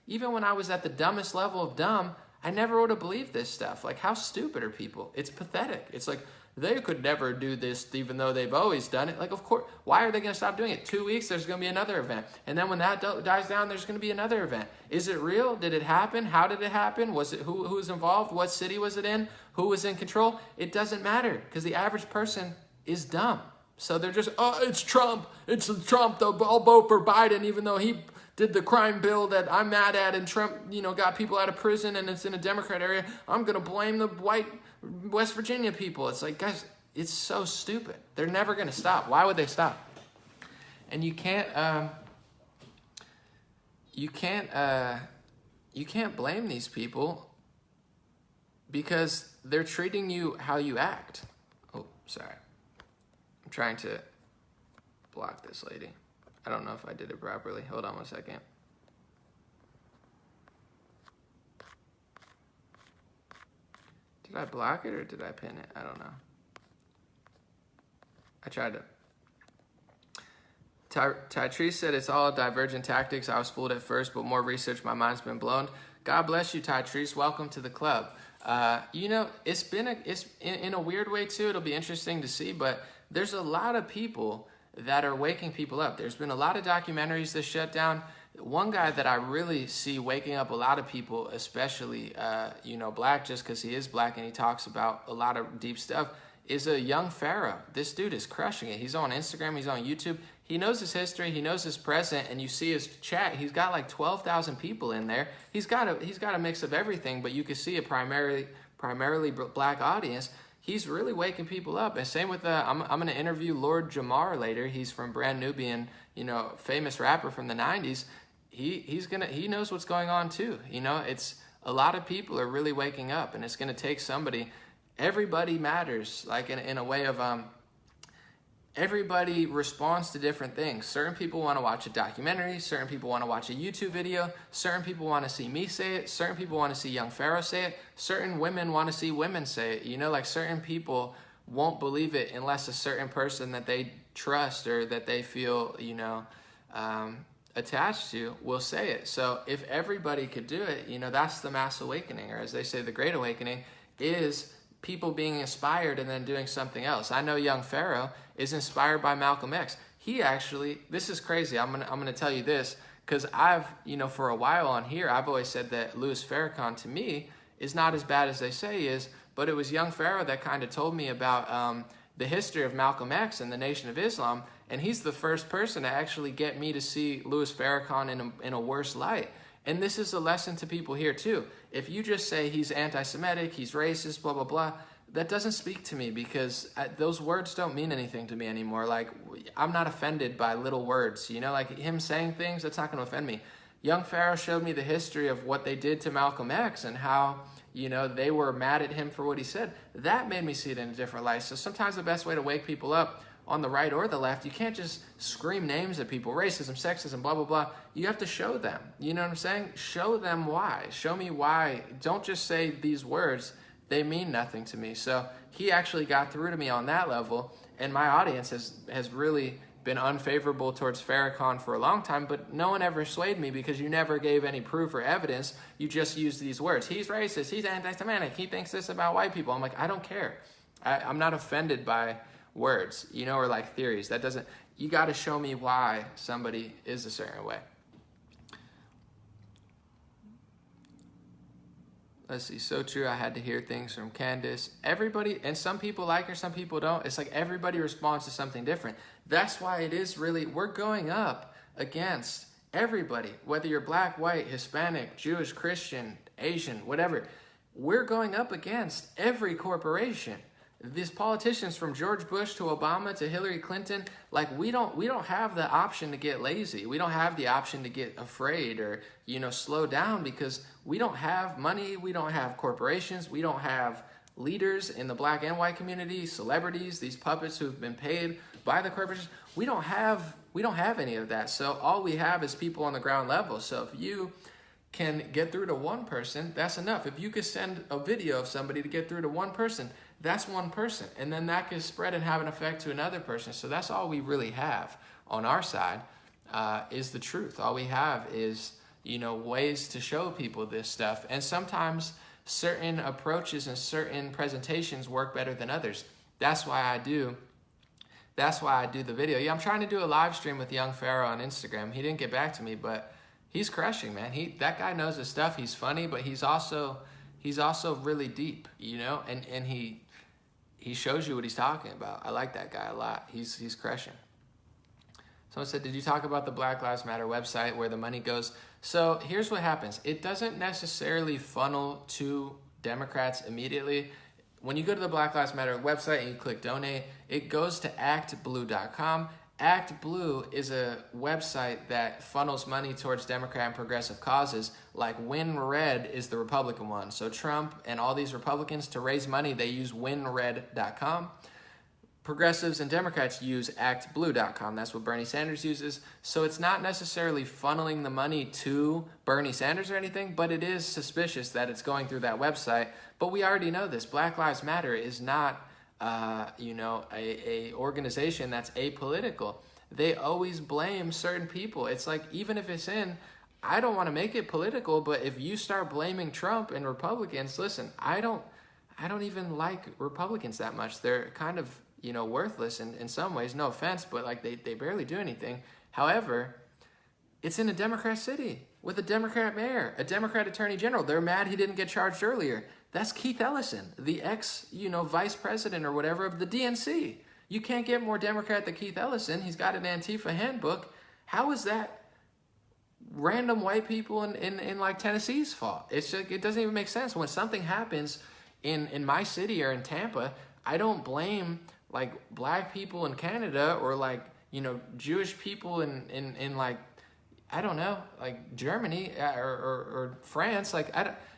Even when I was at the dumbest level of dumb, I never would have believed this stuff. Like, how stupid are people? It's pathetic. It's like, they could never do this even though they've always done it. Like, of course, why are they going to stop doing it? 2 weeks, there's going to be another event. And then when that dies down, there's going to be another event. Is it real? Did it happen? How did it happen? Was it who was involved? What city was it in? Who was in control? It doesn't matter because the average person is dumb. So they're just, oh, it's Trump. It's Trump. I'll vote for Biden even though he did the crime bill that I'm mad at and Trump, got people out of prison and it's in a Democrat area. I'm going to blame the white West Virginia people. It's like, guys, it's so stupid. They're never going to stop. Why would they stop? And you can't blame these people because they're treating you how you act. Oh, sorry. I'm trying to block this lady. I don't know if I did it properly. Hold on one second. Did I block it or did I pin it? I don't know. I tried to. Tytrice said it's all divergent tactics. I was fooled at first, but more research, my mind's been blown. God bless you, Tytrice. Welcome to the club. It's in a weird way too. It'll be interesting to see, but there's a lot of people that are waking people up. There's been a lot of documentaries that shut down. One guy that I really see waking up a lot of people, especially, black, just because he is black and he talks about a lot of deep stuff, is a young Pharaoh. This dude is crushing it. He's on Instagram. He's on YouTube. He knows his history. He knows his present. And you see his chat. He's got like 12,000 people in there. He's got a mix of everything, but you can see a primarily black audience. He's really waking people up. And same with I'm going to interview Lord Jamar later. He's from Brand Nubian, famous rapper from the 90s. He knows what's going on too. It's a lot of people are really waking up, and it's going to take somebody. Everybody matters, like in a way of everybody responds to different things. Certain people want to watch a documentary. Certain people want to watch a YouTube video. Certain people want to see me say it. Certain people want to see young Pharaoh say it. Certain women want to see women say it. Like certain people won't believe it unless a certain person that they trust or that they feel, attached to will say it. So if everybody could do it, that's the mass awakening, or as they say, the great awakening is people being inspired and then doing something else. I know young Pharaoh is inspired by Malcolm X. He actually, this is crazy. I'm gonna tell you this because I've, for a while on here, I've always said that Louis Farrakhan to me is not as bad as they say he is, but it was young Pharaoh that kind of told me about the history of Malcolm X and the Nation of Islam, and he's the first person to actually get me to see Louis Farrakhan in a worse light. And this is a lesson to people here too. If you just say he's anti-Semitic, he's racist, blah, blah, blah, that doesn't speak to me because those words don't mean anything to me anymore. Like, I'm not offended by little words, like him saying things, that's not going to offend me. Young Pharaoh showed me the history of what they did to Malcolm X and how, they were mad at him for what he said. That made me see it in a different light. So sometimes the best way to wake people up on the right or the left, you can't just scream names at people, racism, sexism, blah, blah, blah. You have to show them. You know what I'm saying? Show them why. Show me why. Don't just say these words. They mean nothing to me. So he actually got through to me on that level, and my audience has really been unfavorable towards Farrakhan for a long time, but no one ever swayed me because you never gave any proof or evidence. You just used these words. He's racist. He's anti-Semitic. He thinks this about white people. I'm like, I don't care. I'm not offended by words, you know, or like theories. That doesn't, you got to show me why somebody is a certain way. Let's see, so true. I had to hear things from Candace. Everybody, and some people like her, some people don't. It's like everybody responds to something different. That's why it is really, we're going up against everybody, whether you're black, white, Hispanic, Jewish, Christian, Asian, whatever. We're going up against every corporation. These politicians from George Bush to Obama to Hillary Clinton, like we don't have the option to get lazy. We don't have the option to get afraid or, you know, slow down because we don't have money. We don't have corporations. We don't have leaders in the black and white community, celebrities, these puppets who've been paid by the corporations. We don't have any of that. So all we have is people on the ground level. So if you can get through to one person, that's enough. If you could send a video of somebody to get through to one person, that's one person. And then that could spread and have an effect to another person. So that's all we really have on our side is the truth. All we have is, you know, ways to show people this stuff. And sometimes certain approaches and certain presentations work better than others. That's why I do the video. Yeah, I'm trying to do a live stream with Young Pharaoh on Instagram. He didn't get back to me, but he's crushing, man. That guy knows his stuff. He's funny, but he's also really deep, you know, and he shows you what he's talking about. I like that guy a lot. He's crushing. Someone said, did you talk about the Black Lives Matter website where the money goes? So here's what happens. It doesn't necessarily funnel to Democrats immediately. When you go to the Black Lives Matter website and you click donate, it goes to actblue.com. Act Blue is a website that funnels money towards Democrat and progressive causes, like Win Red is the Republican one. So Trump and all these Republicans, to raise money, they use winred.com. Progressives and Democrats use actblue.com. That's what Bernie Sanders uses. So it's not necessarily funneling the money to Bernie Sanders or anything, but it is suspicious that it's going through that website. But we already know this. Black Lives Matter is not a organization that's apolitical. They always blame certain people. It's like, even if it's I don't want to make it political, but if you start blaming Trump and Republicans, listen, I don't even like Republicans that much. They're kind of, you know, worthless in some ways, no offense, but like they barely do anything. However, it's in a Democrat city with a Democrat mayor, a Democrat attorney general. They're mad he didn't get charged earlier. That's Keith Ellison, the ex, you know, vice president or whatever of the DNC. You can't get more Democrat than Keith Ellison. He's got an Antifa handbook. How is that random white people in like Tennessee's fault? It's like, it doesn't even make sense. When something happens in my city or in Tampa, I don't blame like black people in Canada or like, you know, Jewish people in like, I don't know, like Germany or France. Like,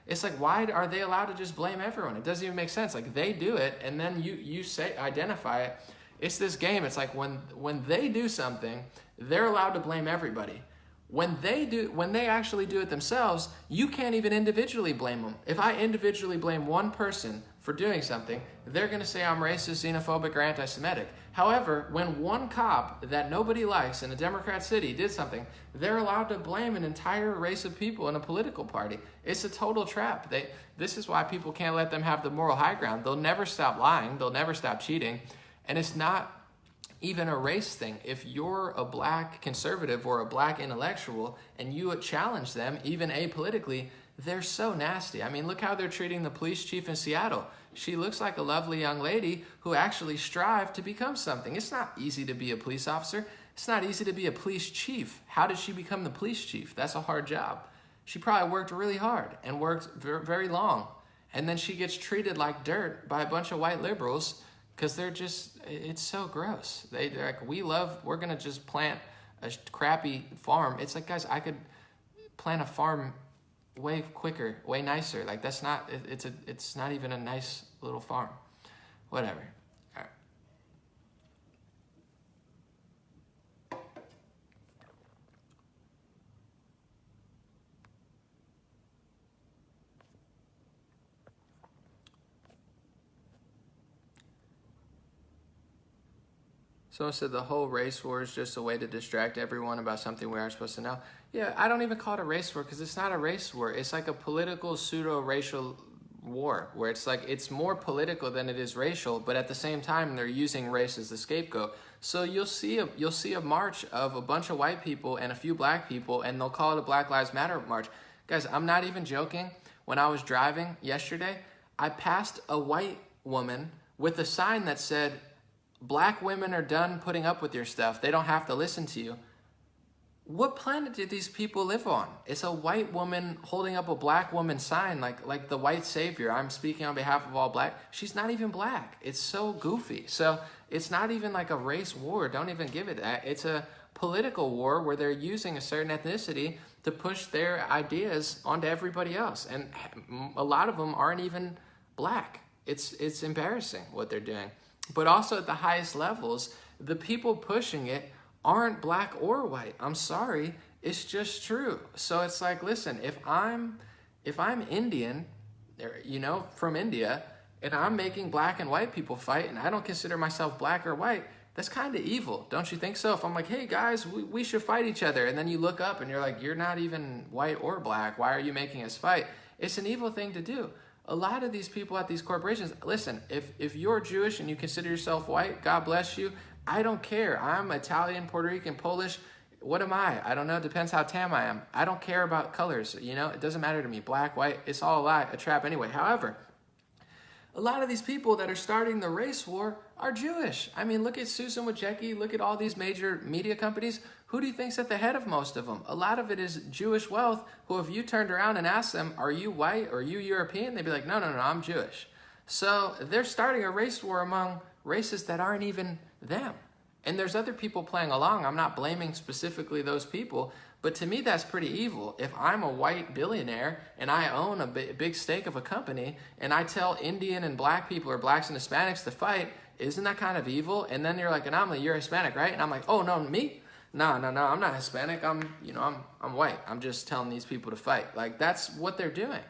it's like, why are they allowed to just blame everyone? It doesn't even make sense. Like, they do it, and then you say, identify it. It's this game. It's like when they do something, they're allowed to blame everybody. When they actually do it themselves, you can't even individually blame them. If I individually blame one person for doing something, they're going to say I'm racist, xenophobic, or anti-Semitic. However, when one cop that nobody likes in a Democrat city did something, they're allowed to blame an entire race of people in a political party. It's a total trap. This is why people can't let them have the moral high ground. They'll never stop lying. They'll never stop cheating. And it's not even a race thing. If you're a black conservative or a black intellectual and you challenge them, even apolitically, they're so nasty. I mean, look how they're treating the police chief in Seattle. She looks like a lovely young lady who actually strived to become something. It's not easy to be a police officer. It's not easy to be a police chief. How did she become the police chief? That's a hard job. She probably worked really hard and worked very, very long. And then she gets treated like dirt by a bunch of white liberals because they're just, it's so gross. They're like, we're going to just plant a crappy farm. It's like, guys, I could plant a farm way quicker, way nicer. Like, that's not, it's not even a nice little farm. Whatever. All right. Someone said the whole race war is just a way to distract everyone about something we aren't supposed to know. Yeah, I don't even call it a race war because it's not a race war. It's like a political pseudo-racial war where it's like it's more political than it is racial, but at the same time they're using race as the scapegoat. So you'll see a march of a bunch of white people and a few black people, and they'll call it a Black Lives Matter march. Guys, I'm not even joking. When I was driving yesterday, I passed a white woman with a sign that said, "Black women are done putting up with your stuff. They don't have to listen to you." What planet did these people live on? It's a white woman holding up a black woman sign, like the white savior. I'm speaking on behalf of all black. She's not even black. It's so goofy. So it's not even like a race war. Don't even give it that. It's a political war where they're using a certain ethnicity to push their ideas onto everybody else. And a lot of them aren't even black. It's embarrassing what they're doing. But also at the highest levels, the people pushing it aren't black or white. I'm sorry, it's just true. So it's like, listen, if I'm Indian, from India, and I'm making black and white people fight, and I don't consider myself black or white, that's kind of evil, don't you think so? If I'm like, hey guys, we should fight each other, and then you look up and you're like, you're not even white or black, why are you making us fight? It's an evil thing to do. A lot of these people at these corporations, listen, if you're Jewish and you consider yourself white, God bless you. I don't care. I'm Italian, Puerto Rican, Polish. What am I? I don't know. Depends how tan I am. I don't care about colors. It doesn't matter to me. Black, white, it's all a lie, a trap anyway. However, a lot of these people that are starting the race war are Jewish. I mean, look at Susan Wojcicki. Look at all these major media companies. Who do you think's at the head of most of them? A lot of it is Jewish wealth who, if you turned around and asked them, are you white or are you European? They'd be like, no, I'm Jewish. So they're starting a race war among races that aren't even them. And there's other people playing along. I'm not blaming specifically those people, but to me, that's pretty evil. If I'm a white billionaire and I own a big stake of a company and I tell Indian and black people or blacks and Hispanics to fight, isn't that kind of evil? And then you're like, anomaly, you're Hispanic, right? And I'm like, oh, no, me? No, I'm not Hispanic. I'm white. I'm just telling these people to fight. Like, that's what they're doing.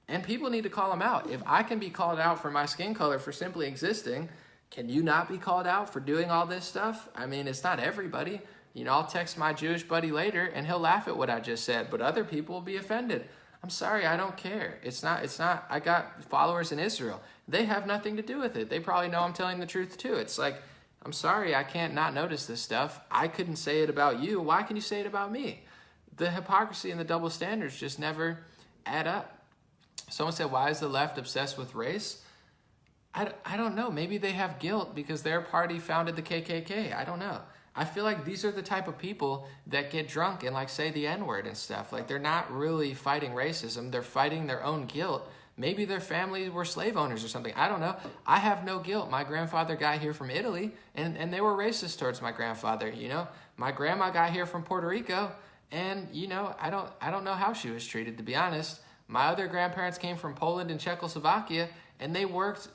And people need to call them out. If I can be called out for my skin color for simply existing, can you not be called out for doing all this stuff? I mean, it's not everybody. I'll text my Jewish buddy later and he'll laugh at what I just said, but other people will be offended. I'm sorry, I don't care. It's not, I got followers in Israel. They have nothing to do with it. They probably know I'm telling the truth too. It's like, I'm sorry, I can't not notice this stuff. I couldn't say it about you. Why can you say it about me? The hypocrisy and the double standards just never add up. Someone said, why is the left obsessed with race? I don't know. Maybe they have guilt because their party founded the KKK. I don't know. I feel like these are the type of people that get drunk and say the N-word and stuff. Like, they're not really fighting racism. They're fighting their own guilt. Maybe their family were slave owners or something. I don't know. I have no guilt. My grandfather got here from Italy and they were racist towards my grandfather. My grandma got here from Puerto Rico and I don't know how she was treated, to be honest. My other grandparents came from Poland and Czechoslovakia, and they worked,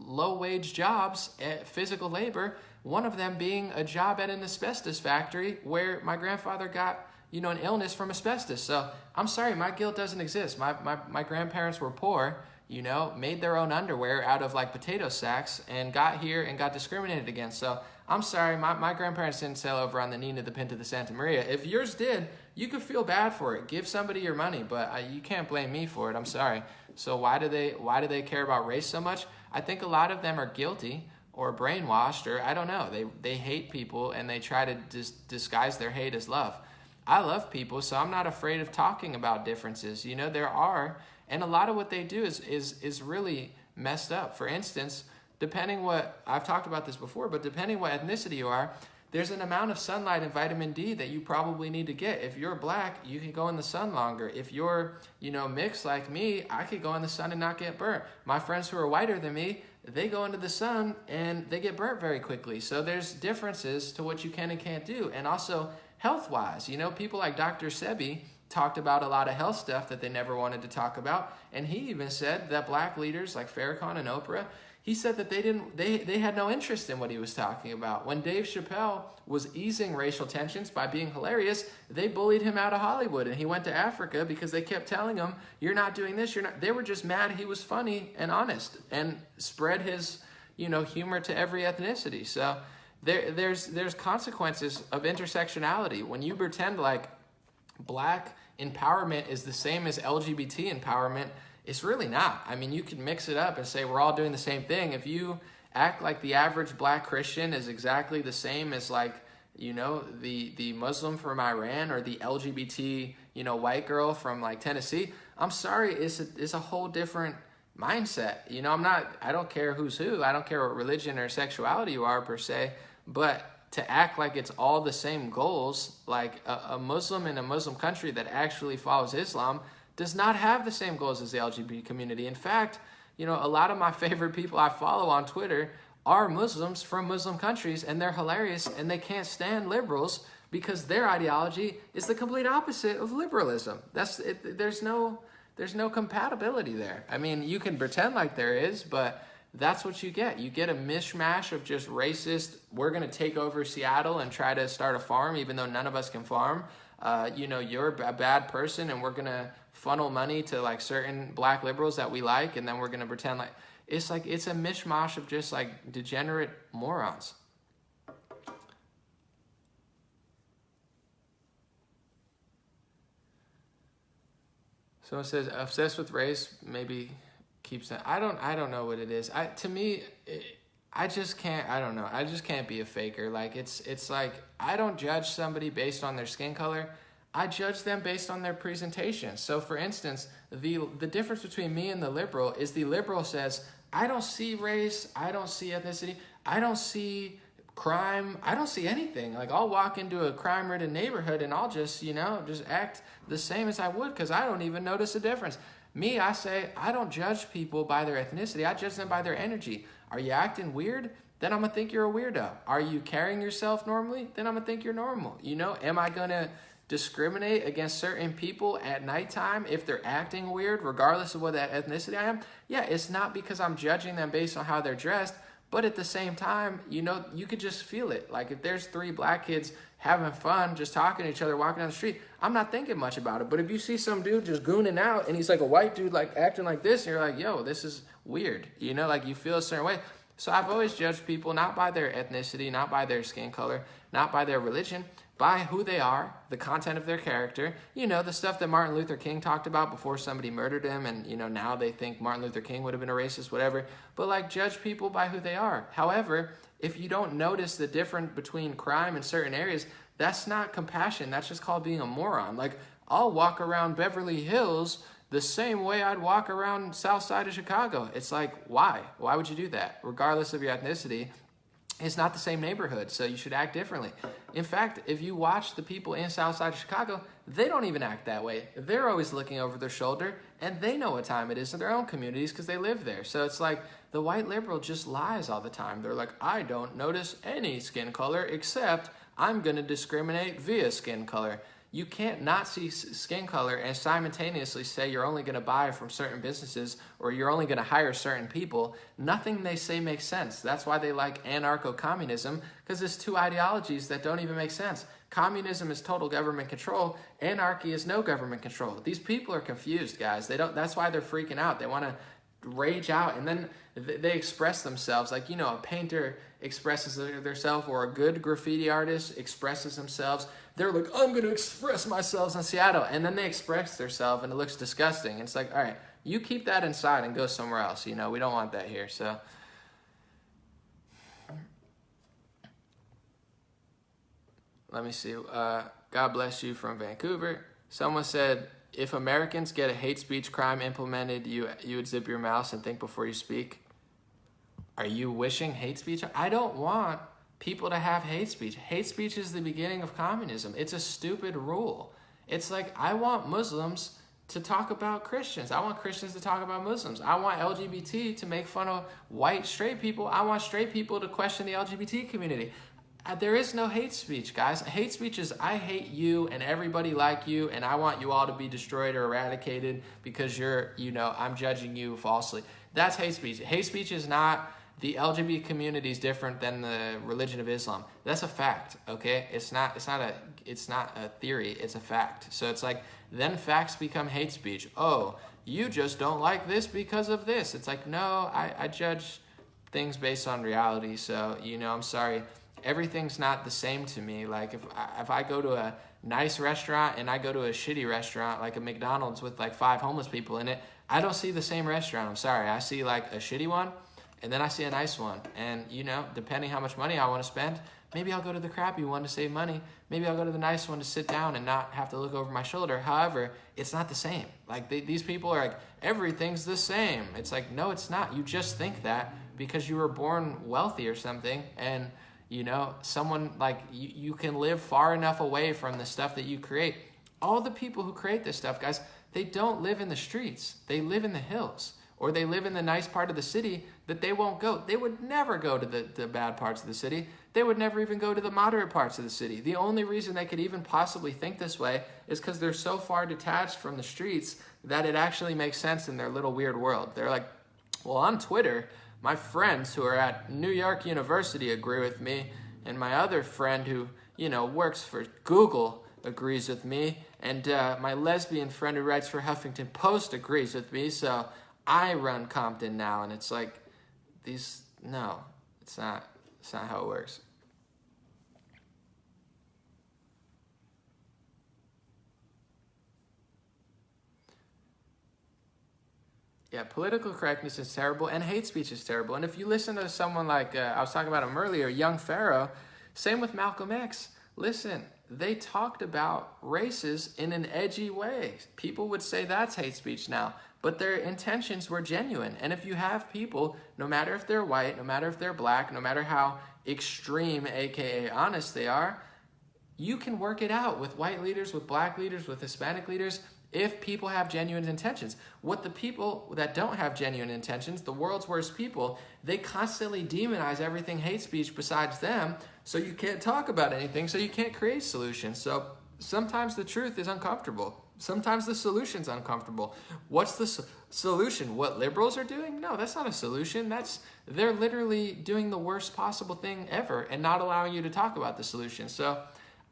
low-wage jobs at physical labor, one of them being a job at an asbestos factory where my grandfather got, an illness from asbestos. So I'm sorry, my guilt doesn't exist. My grandparents were poor, made their own underwear out of potato sacks and got here and got discriminated against. So I'm sorry, my grandparents didn't sail over on the Nina, the Pinta, the Santa Maria. If yours did, you could feel bad for it. Give somebody your money, but you can't blame me for it. I'm sorry. So why do they care about race so much? I think a lot of them are guilty or brainwashed, or I don't know. They hate people and they try to disguise their hate as love. I love people, so I'm not afraid of talking about differences. There are, and a lot of what they do is really messed up. For instance, depending what, I've talked about this before, but depending what ethnicity you are, there's an amount of sunlight and vitamin D that you probably need to get. If you're black, you can go in the sun longer. If you're, mixed like me, I could go in the sun and not get burnt. My friends who are whiter than me, they go into the sun and they get burnt very quickly. So there's differences to what you can and can't do. And also health-wise, people like Dr. Sebi talked about a lot of health stuff that they never wanted to talk about. And he even said that black leaders like Farrakhan and Oprah, he said that they had no interest in what he was talking about. When Dave Chappelle was easing racial tensions by being hilarious, they bullied him out of Hollywood and he went to Africa because they kept telling him, you're not doing this, you're not. They were just mad he was funny and honest and spread his, humor to every ethnicity. So there's consequences of intersectionality. When you pretend like black empowerment is the same as LGBT empowerment, it's really not. I mean, you can mix it up and say we're all doing the same thing. If you act like the average black Christian is exactly the same as like, you know, the Muslim from Iran or the LGBT, you know, white girl from like Tennessee, I'm sorry, it's a whole different mindset. You know, I don't care who's who. I don't care what religion or sexuality you are per se, but to act like it's all the same goals, like a Muslim in a Muslim country that actually follows Islam does not have the same goals as the LGBT community. In fact, you know, a lot of my favorite people I follow on Twitter are Muslims from Muslim countries, and they're hilarious, and they can't stand liberals because their ideology is the complete opposite of liberalism. There's no compatibility there. I mean, you can pretend like there is, but that's what you get. You get a mishmash of just racist, we're going to take over Seattle and try to start a farm, even though none of us can farm. You know, you're a bad person, and we're going to funnel money to like certain black liberals that we like, and then we're going to pretend like it's a mishmash of just like degenerate morons. Someone says obsessed with race maybe keeps that. I don't know what it is. I just can't. I don't know. I just can't be a faker. Like it's like I don't judge somebody based on their skin color. I judge them based on their presentation. So for instance, the difference between me and the liberal is the liberal says, I don't see race, I don't see ethnicity, I don't see crime, I don't see anything. Like I'll walk into a crime-ridden neighborhood and I'll just, you know, just act the same as I would because I don't even notice a difference. Me, I say, I don't judge people by their ethnicity, I judge them by their energy. Are you acting weird? Then I'm gonna think you're a weirdo. Are you carrying yourself normally? Then I'm gonna think you're normal. You know, am I gonna discriminate against certain people at nighttime if they're acting weird, regardless of what that ethnicity I am? Yeah, it's not because I'm judging them based on how they're dressed, but at the same time, you know, you could just feel it. Like if there's 3 black kids having fun, just talking to each other, walking down the street, I'm not thinking much about it. But if you see some dude just gooning out and he's like a white dude, like acting like this, and you're like, yo, this is weird. You know, like you feel a certain way. So I've always judged people not by their ethnicity, not by their skin color, not by their religion, by who they are, the content of their character, you know, the stuff that Martin Luther King talked about before somebody murdered him, and, you know, now they think Martin Luther King would have been a racist, whatever, but, like, judge people by who they are. However, if you don't notice the difference between crime in certain areas, that's not compassion, that's just called being a moron. Like, I'll walk around Beverly Hills the same way I'd walk around South Side of Chicago. It's like, why? Why would you do that? Regardless of your ethnicity, it's not the same neighborhood, so you should act differently. In fact, if you watch the people in South Side of Chicago, they don't even act that way. They're always looking over their shoulder, and they know what time it is in their own communities because they live there. So it's like the white liberal just lies all the time. They're like, I don't notice any skin color except I'm going to discriminate via skin color. You can't not see skin color and simultaneously say you're only going to buy from certain businesses or you're only going to hire certain people. Nothing they say makes sense. That's why they like anarcho-communism, because it's 2 ideologies that don't even make sense. Communism is total government control. Anarchy is no government control. These people are confused, guys. That's why they're freaking out. They want to rage out, and then they express themselves. Like, you know, a painter expresses themselves, or a good graffiti artist expresses themselves. They're like, I'm going to express myself in Seattle. And then they express themselves, and it looks disgusting. And it's like, all right, you keep that inside and go somewhere else. You know, we don't want that here. So let me see. God bless you from Vancouver. Someone said, if Americans get a hate speech crime implemented, you would zip your mouth and think before you speak. Are you wishing hate speech? I don't want people to have hate speech. Hate speech is the beginning of communism. It's a stupid rule. It's like, I want Muslims to talk about Christians. I want Christians to talk about Muslims. I want LGBT to make fun of white straight people. I want straight people to question the LGBT community. There is no hate speech, guys. Hate speech is, I hate you and everybody like you, and I want you all to be destroyed or eradicated because you're, you know, I'm judging you falsely. That's hate speech. Hate speech is not, the LGBT community is different than the religion of Islam. That's a fact, okay? It's not a theory, it's a fact. So it's like, then facts become hate speech. Oh, you just don't like this because of this. It's like, no, I judge things based on reality. So, you know, I'm sorry. everything's not the same to me. Like if I go to a nice restaurant and I go to a shitty restaurant, like a McDonald's with like 5 homeless people in it, I don't see the same restaurant. I'm sorry. I see like a shitty one, and then I see a nice one. And, you know, depending how much money I want to spend, maybe I'll go to the crappy one to save money. Maybe I'll go to the nice one to sit down and not have to look over my shoulder. However, it's not the same. Like these people are like, everything's the same. It's like, no, it's not. You just think that because you were born wealthy or something. And, you know, someone like you can live far enough away from the stuff that you create. All the people who create this stuff, guys, they don't live in the streets. They live in the hills, or they live in the nice part of the city that they won't go. They would never go to the bad parts of the city. They would never even go to the moderate parts of the city. The only reason they could even possibly think this way is because they're so far detached from the streets that it actually makes sense in their little weird world. They're like, well, on Twitter, my friends who are at New York University agree with me, and my other friend who, you know, works for Google agrees with me, and my lesbian friend who writes for Huffington Post agrees with me, so I run Compton now. And it's like, no, it's not how it works. Yeah, political correctness is terrible, and hate speech is terrible. And if you listen to someone like, I was talking about him earlier, Young Pharaoh, same with Malcolm X. Listen, they talked about races in an edgy way. People would say that's hate speech now, but their intentions were genuine. And if you have people, no matter if they're white, no matter if they're black, no matter how extreme, aka honest they are, you can work it out with white leaders, with black leaders, with Hispanic leaders, if people have genuine intentions. What the people that don't have genuine intentions, the world's worst people, they constantly demonize everything hate speech besides them, so you can't talk about anything, so you can't create solutions. So sometimes the truth is uncomfortable. Sometimes the solution's uncomfortable. What's the solution? What liberals are doing? No, that's not a solution. They're literally doing the worst possible thing ever and not allowing you to talk about the solution. So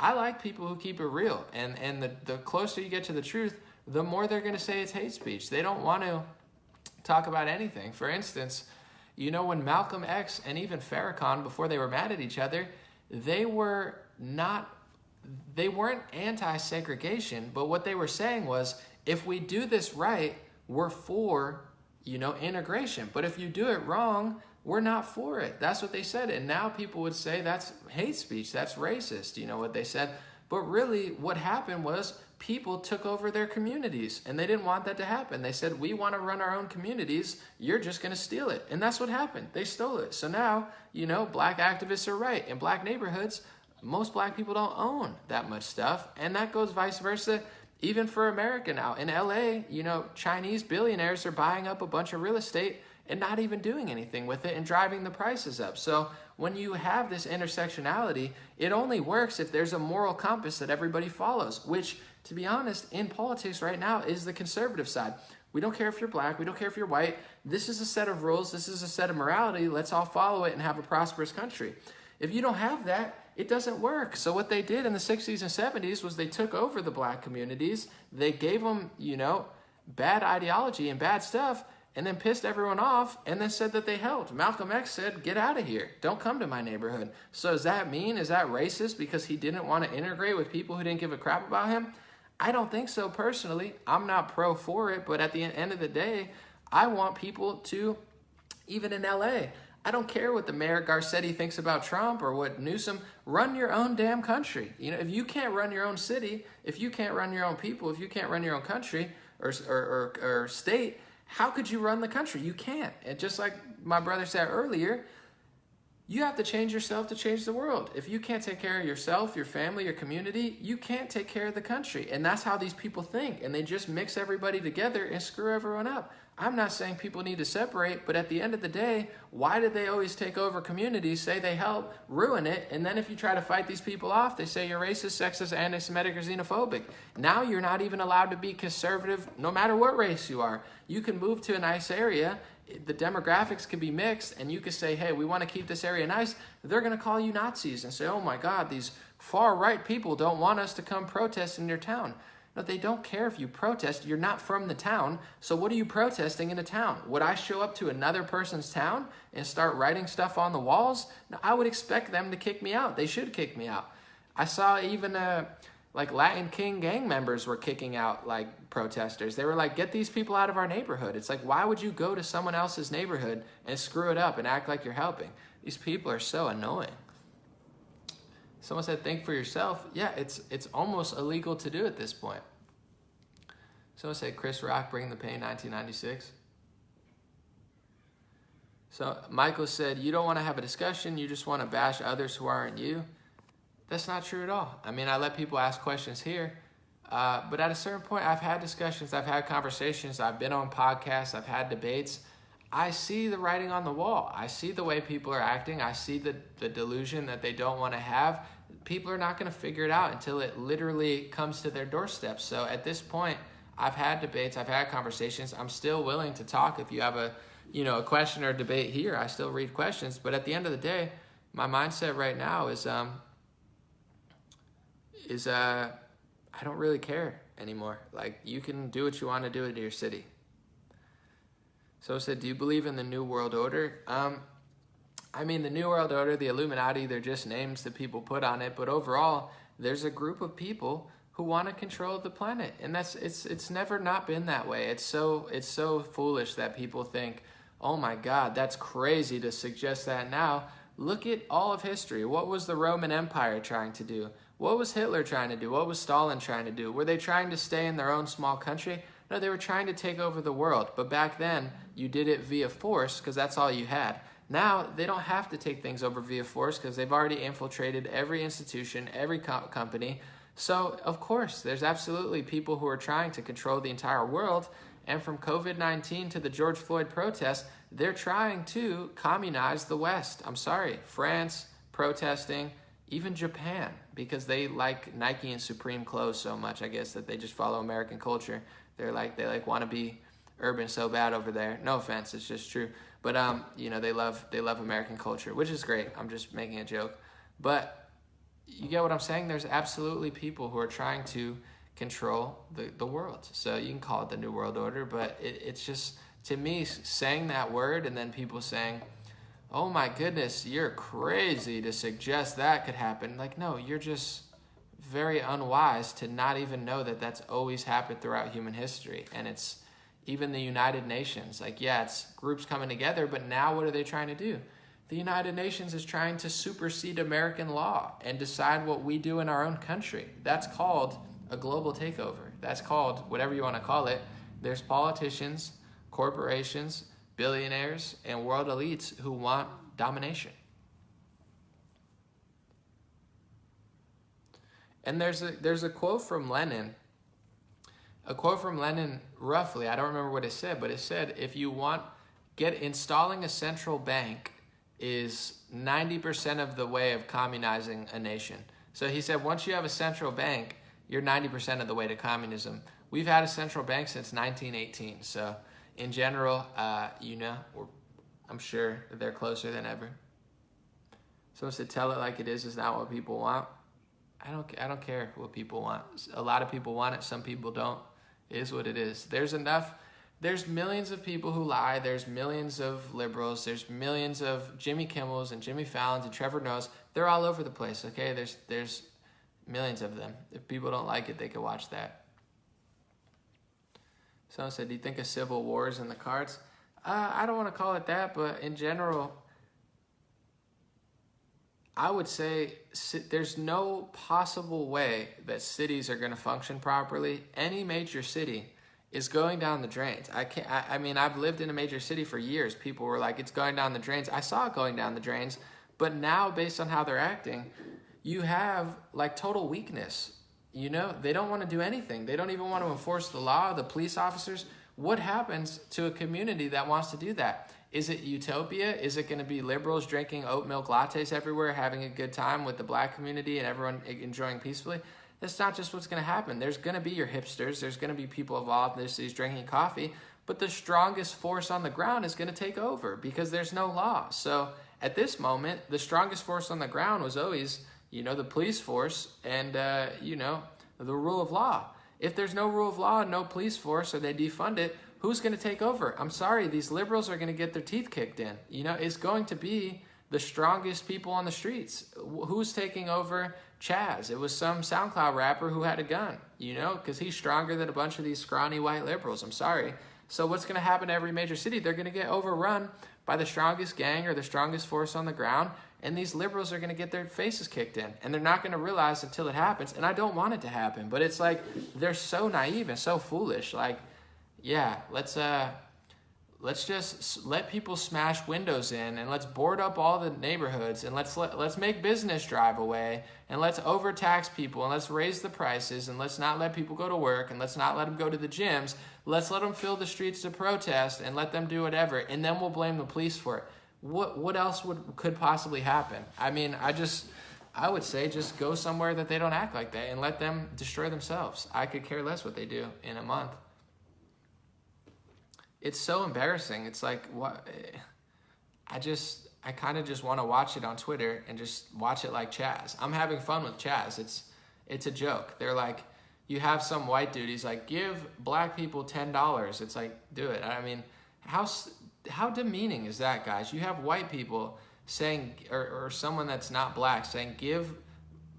I like people who keep it real. And the closer you get to the truth, the more they're going to say it's hate speech. They don't want to talk about anything. For instance, you know, when Malcolm X and even Farrakhan, before they were mad at each other, they weren't anti-segregation, but what they were saying was, if we do this right, we're for, you know, integration. But if you do it wrong, we're not for it. That's what they said. And now people would say that's hate speech, that's racist, you know what they said. But really what happened was people took over their communities, and they didn't want that to happen. They said, we want to run our own communities, you're just going to steal it. And that's what happened. They stole it. So now, you know, black activists are right. In black neighborhoods, most black people don't own that much stuff, and that goes vice versa even for America now. In LA, you know, Chinese billionaires are buying up a bunch of real estate and not even doing anything with it and driving the prices up. So when you have this intersectionality, it only works if there's a moral compass that everybody follows, which, to be honest, in politics right now is the conservative side. We don't care if you're black, we don't care if you're white. This is a set of rules, this is a set of morality, let's all follow it and have a prosperous country. If you don't have that, it doesn't work. So what they did in the 60s and 70s was they took over the black communities, they gave them, you know, bad ideology and bad stuff, and then pissed everyone off, and then said that they helped. Malcolm X said, get out of here. Don't come to my neighborhood. So does that mean, is that racist because he didn't want to integrate with people who didn't give a crap about him? I don't think so personally. I'm not pro for it, but at the end of the day, I want people to, even in LA, I don't care what the mayor Garcetti thinks about Trump or what Newsom, run your own damn country. You know, if you can't run your own city, if you can't run your own people, if you can't run your own country or state, how could you run the country? You can't. And just like my brother said earlier, you have to change yourself to change the world. If you can't take care of yourself, your family, your community, you can't take care of the country. And that's how these people think. And they just mix everybody together and screw everyone up. I'm not saying people need to separate, but at the end of the day, why did they always take over communities, say they help, ruin it, and then if you try to fight these people off, they say you're racist, sexist, anti-Semitic, or xenophobic. Now you're not even allowed to be conservative no matter what race you are. You can move to a nice area, the demographics can be mixed, and you can say, hey, we want to keep this area nice. They're going to call you Nazis and say, oh my God, these far-right people don't want us to come protest in their town. No, they don't care if you protest. You're not from the town, so what are you protesting in a town? Would I show up to another person's town and start writing stuff on the walls? No, I would expect them to kick me out. They should kick me out. I saw even like Latin King gang members were kicking out like protesters. They were like, get these people out of our neighborhood. It's like, why would you go to someone else's neighborhood and screw it up and act like you're helping? These people are so annoying. Someone said, think for yourself. Yeah, it's almost illegal to do at this point. Someone said, Chris Rock, Bring the Pain, 1996. So Michael said, you don't want to have a discussion. You just want to bash others who aren't you. That's not true at all. I mean, I let people ask questions here. But at a certain point, I've had discussions. I've had conversations. I've been on podcasts. I've had debates. I see the writing on the wall. I see the way people are acting. I see the delusion that they don't want to have. People are not going to figure it out until it literally comes to their doorstep. So at this point, I've had debates. I've had conversations. I'm still willing to talk. If you have a question or a debate here, I still read questions. But at the end of the day, my mindset right now is I don't really care anymore. Like, you can do what you want to do in your city. So I said, do you believe in the New World Order? I mean, the New World Order, the Illuminati, they're just names that people put on it. But overall, there's a group of people who want to control the planet. And it's never not been that way. It's so foolish that people think, oh my God, that's crazy to suggest that now. Look at all of history. What was the Roman Empire trying to do? What was Hitler trying to do? What was Stalin trying to do? Were they trying to stay in their own small country? No, they were trying to take over the world. But back then, you did it via force because that's all you had. Now, they don't have to take things over via force because they've already infiltrated every institution, every company. So, of course, there's absolutely people who are trying to control the entire world. And from COVID-19 to the George Floyd protests, they're trying to communize the West. I'm sorry, France protesting, even Japan, because they like Nike and Supreme clothes so much, I guess, that they just follow American culture. They want to be urban so bad over there. No offense, it's just true. But they love American culture, which is great. I'm just making a joke. But you get what I'm saying? There's absolutely people who are trying to control the world. So you can call it the New World Order, but it's just, to me, saying that word and then people saying, oh my goodness, you're crazy to suggest that could happen. Like, no, you're just very unwise to not even know that that's always happened throughout human history. And it's even the United Nations. Like, yeah, it's groups coming together, but now what are they trying to do? The United Nations is trying to supersede American law and decide what we do in our own country. That's called a global takeover. That's called whatever you want to call it. There's politicians, corporations, billionaires, and world elites who want domination. And there's a quote from Lenin. A quote from Lenin, roughly, I don't remember what it said, but it said, if you want, installing a central bank is 90% of the way of communizing a nation. So he said, once you have a central bank, you're 90% of the way to communism. We've had a central bank since 1918. So in general, I'm sure they're closer than ever. So to tell it like it is not what people want. I don't care what people want. A lot of people want it. Some people don't. It is what it is. There's millions of people who lie. There's millions of liberals. There's millions of Jimmy Kimmels and Jimmy Fallons and Trevor Noahs. They're all over the place, okay? There's millions of them. If people don't like it, they can watch that. Someone said, do you think a civil war is in the cards? I don't want to call it that, but in general, I would say there's no possible way that cities are going to function properly. Any major city is going down the drains. I've lived in a major city for years. People were like, it's going down the drains. I saw it going down the drains. But now, based on how they're acting, you have like total weakness. They don't want to do anything. They don't even want to enforce the law, the police officers. What happens to a community that wants to do that? Is it utopia? Is it going to be liberals drinking oat milk lattes everywhere, having a good time with the black community and everyone enjoying peacefully? That's not just what's going to happen. There's going to be your hipsters. There's going to be people involved in this drinking coffee. But the strongest force on the ground is going to take over because there's no law. So at this moment, the strongest force on the ground was always, the police force and, the rule of law. If there's no rule of law and no police force, or they defund it, who's going to take over? I'm sorry, these liberals are going to get their teeth kicked in. You know, it's going to be the strongest people on the streets. Who's taking over Chaz? It was some SoundCloud rapper who had a gun, you know, because he's stronger than a bunch of these scrawny white liberals. I'm sorry. So what's going to happen to every major city? They're going to get overrun by the strongest gang or the strongest force on the ground, and these liberals are going to get their faces kicked in, and they're not going to realize until it happens. And I don't want it to happen, but it's like they're so naive and so foolish. Like, yeah, let's just let people smash windows in, and let's board up all the neighborhoods, and let's make business drive away, and let's overtax people, and let's raise the prices, and let's not let people go to work, and let's not let them go to the gyms. Let's let them fill the streets to protest, and let them do whatever, and then we'll blame the police for it. What else could possibly happen? I mean, I would say just go somewhere that they don't act like that and let them destroy themselves. I could care less what they do in a month. It's so embarrassing. It's like, what? I kind of just want to watch it on Twitter and just watch it like Chaz. I'm having fun with Chaz. It's a joke. They're like, you have some white dude, he's like, give black people $10. It's like, do it. I mean, how demeaning is that, guys? You have white people saying, or someone that's not black saying, give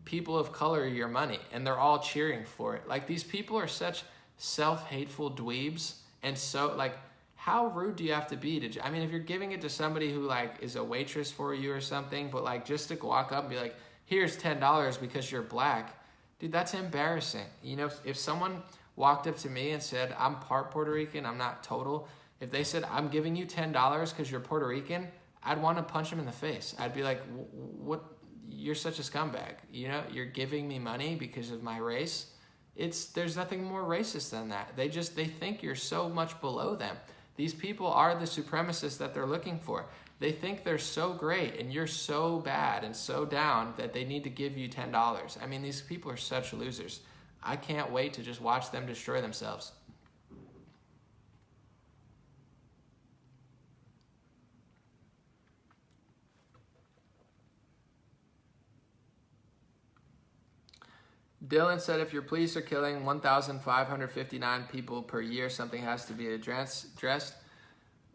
people of color your money, and they're all cheering for it. Like, these people are such self-hateful dweebs, and so, like, how rude do you have to be to, I mean, if you're giving it to somebody who, like, is a waitress for you or something, but, like, just to walk up and be like, here's $10 because you're black, dude, that's embarrassing. You know, if someone walked up to me and said, I'm part Puerto Rican, I'm not total, if they said, I'm giving you $10 because you're Puerto Rican, I'd want to punch them in the face. I'd be like, what? You're such a scumbag. You know, you're giving me money because of my race. There's nothing more racist than that. They think you're so much below them. These people are the supremacists that they're looking for. They think they're so great and you're so bad and so down that they need to give you $10. I mean, these people are such losers. I can't wait to just watch them destroy themselves. Dylan said, if your police are killing 1,559 people per year, something has to be addressed.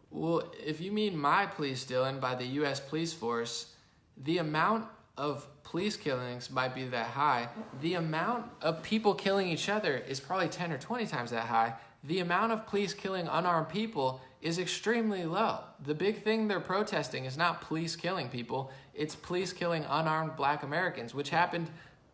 Well, if you mean my police, Dylan, by the U.S. police force, the amount of police killings might be that high. The amount of people killing each other is probably 10 or 20 times that high. The amount of police killing unarmed people is extremely low. The big thing they're protesting is not police killing people. It's police killing unarmed black Americans, which happened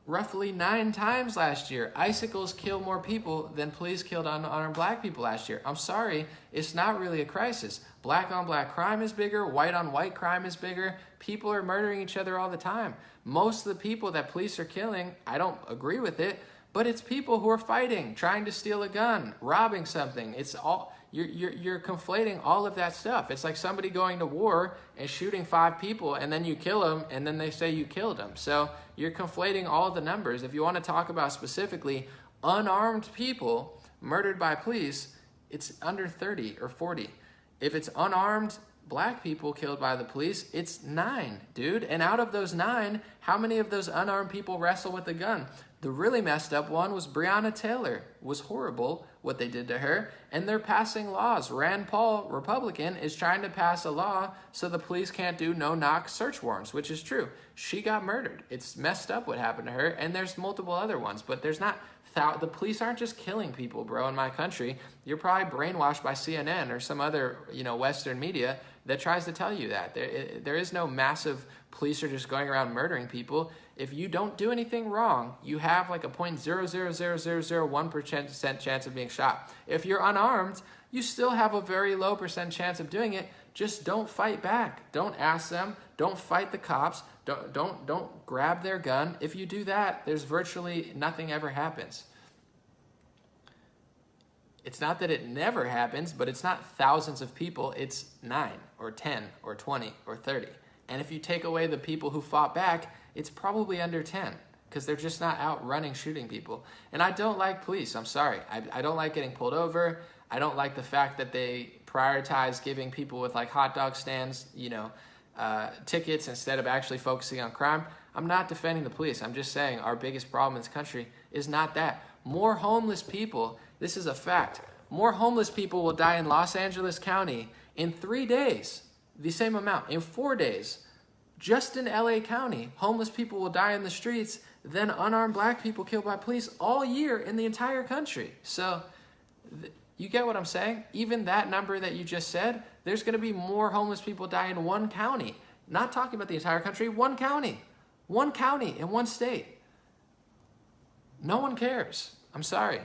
roughly 9 times last year. Icicles kill more people than police killed unarmed black people last year. I'm sorry, it's not really a crisis. Black on black crime is bigger, white on white crime is bigger. People are murdering each other all the time. Most of the people that police are killing, I don't agree with it, but it's people who are fighting, trying to steal a gun, robbing something. It's all, you're conflating all of that stuff. It's like somebody going to war and shooting 5 people, and then you kill them, and then they say you killed them. So you're conflating all the numbers. If you want to talk about specifically unarmed people murdered by police, it's under 30 or 40. If it's unarmed black people killed by the police, it's 9, dude. And out of those 9, how many of those unarmed people wrestle with a gun? The really messed up one was Breonna Taylor. It was horrible what they did to her. And they're passing laws. Rand Paul, Republican, is trying to pass a law so the police can't do no-knock search warrants, which is true. She got murdered. It's messed up what happened to her. And there's multiple other ones. But there's not... The police aren't just killing people, bro, in my country. You're probably brainwashed by CNN or some other, Western media that tries to tell you that. There is no massive police are just going around murdering people. If you don't do anything wrong, you have like a 0.0000001% chance of being shot. If you're unarmed, you still have a very low % chance of doing it. Just don't fight back. Don't ask them. Don't fight the cops. Don't grab their gun. If you do that, there's virtually nothing ever happens. It's not that it never happens, but it's not thousands of people. It's 9 or 10 or 20 or 30. And if you take away the people who fought back, it's probably under 10 because they're just not out running shooting people. And I don't like police. I'm sorry. I don't like getting pulled over. I don't like the fact that they prioritize giving people with like hot dog stands, tickets instead of actually focusing on crime. I'm not defending the police. I'm just saying our biggest problem in this country is not that. more homeless people, this is a fact, more homeless people will die in Los Angeles County in 3 days, the same amount, in 4 days. Just in LA County, homeless people will die in the streets than unarmed black people killed by police all year in the entire country. So you get what I'm saying? Even that number that you just said, there's going to be more homeless people die in one county. Not talking about the entire country, one county in one state. No one cares. I'm sorry.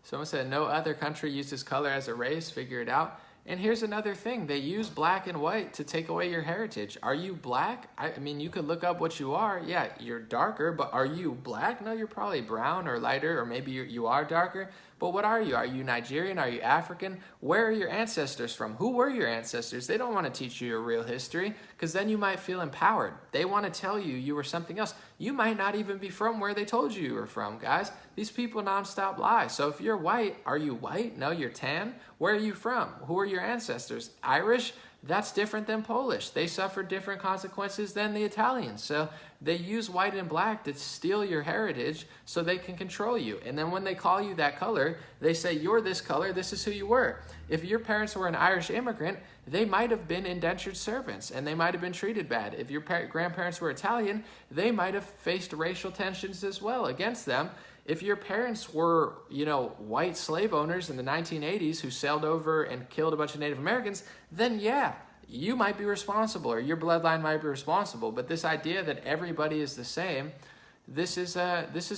Someone said, no other country uses color as a race, figure it out. And here's another thing. They use black and white to take away your heritage. Are you black? I mean, you could look up what you are. Yeah, you're darker, but are you black? No, you're probably brown or lighter, or maybe you are darker. But what are you? Are you Nigerian? Are you African? Where are your ancestors from? Who were your ancestors? They don't want to teach you your real history, because then you might feel empowered. They want to tell you you were something else. You might not even be from where they told you were from, guys. These people nonstop lie. So if you're white, are you white? No, you're tan. Where are you from? Who are your ancestors? Irish? That's different than Polish. They suffered different consequences than the Italians. So they use white and black to steal your heritage so they can control you. And then when they call you that color, they say, you're this color, this is who you were. If your parents were an Irish immigrant, they might have been indentured servants and they might have been treated bad. If your grandparents were Italian, they might have faced racial tensions as well against them. If your parents were, white slave owners in the 1980s who sailed over and killed a bunch of Native Americans, then yeah, you might be responsible, or your bloodline might be responsible. But this idea that everybody is the same, this is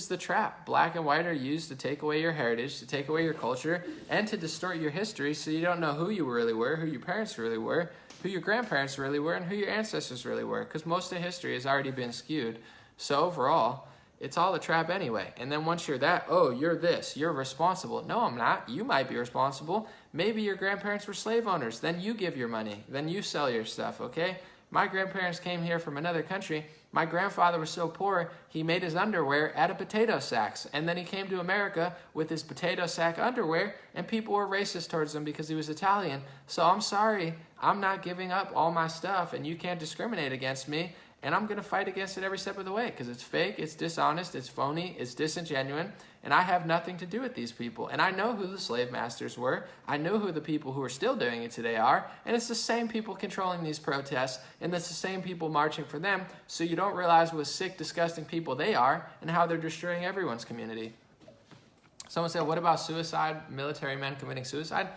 the trap. Black and white are used to take away your heritage, to take away your culture, and to distort your history so you don't know who you really were, who your parents really were, who your grandparents really were, and who your ancestors really were, because most of history has already been skewed. So overall, it's all a trap anyway. And then once you're that, oh, you're this, you're responsible. No, I'm not. You might be responsible. Maybe your grandparents were slave owners. Then you give your money. Then you sell your stuff, okay? My grandparents came here from another country. My grandfather was so poor, he made his underwear out of potato sacks. And then he came to America with his potato sack underwear, and people were racist towards him because he was Italian. So I'm sorry, I'm not giving up all my stuff, and you can't discriminate against me. And I'm going to fight against it every step of the way because it's fake, it's dishonest, it's phony, it's disingenuous, and I have nothing to do with these people. And I know who the slave masters were. I know who the people who are still doing it today are. And it's the same people controlling these protests, and it's the same people marching for them. So you don't realize what sick, disgusting people they are and how they're destroying everyone's community. Someone said, what about suicide, military men committing suicide?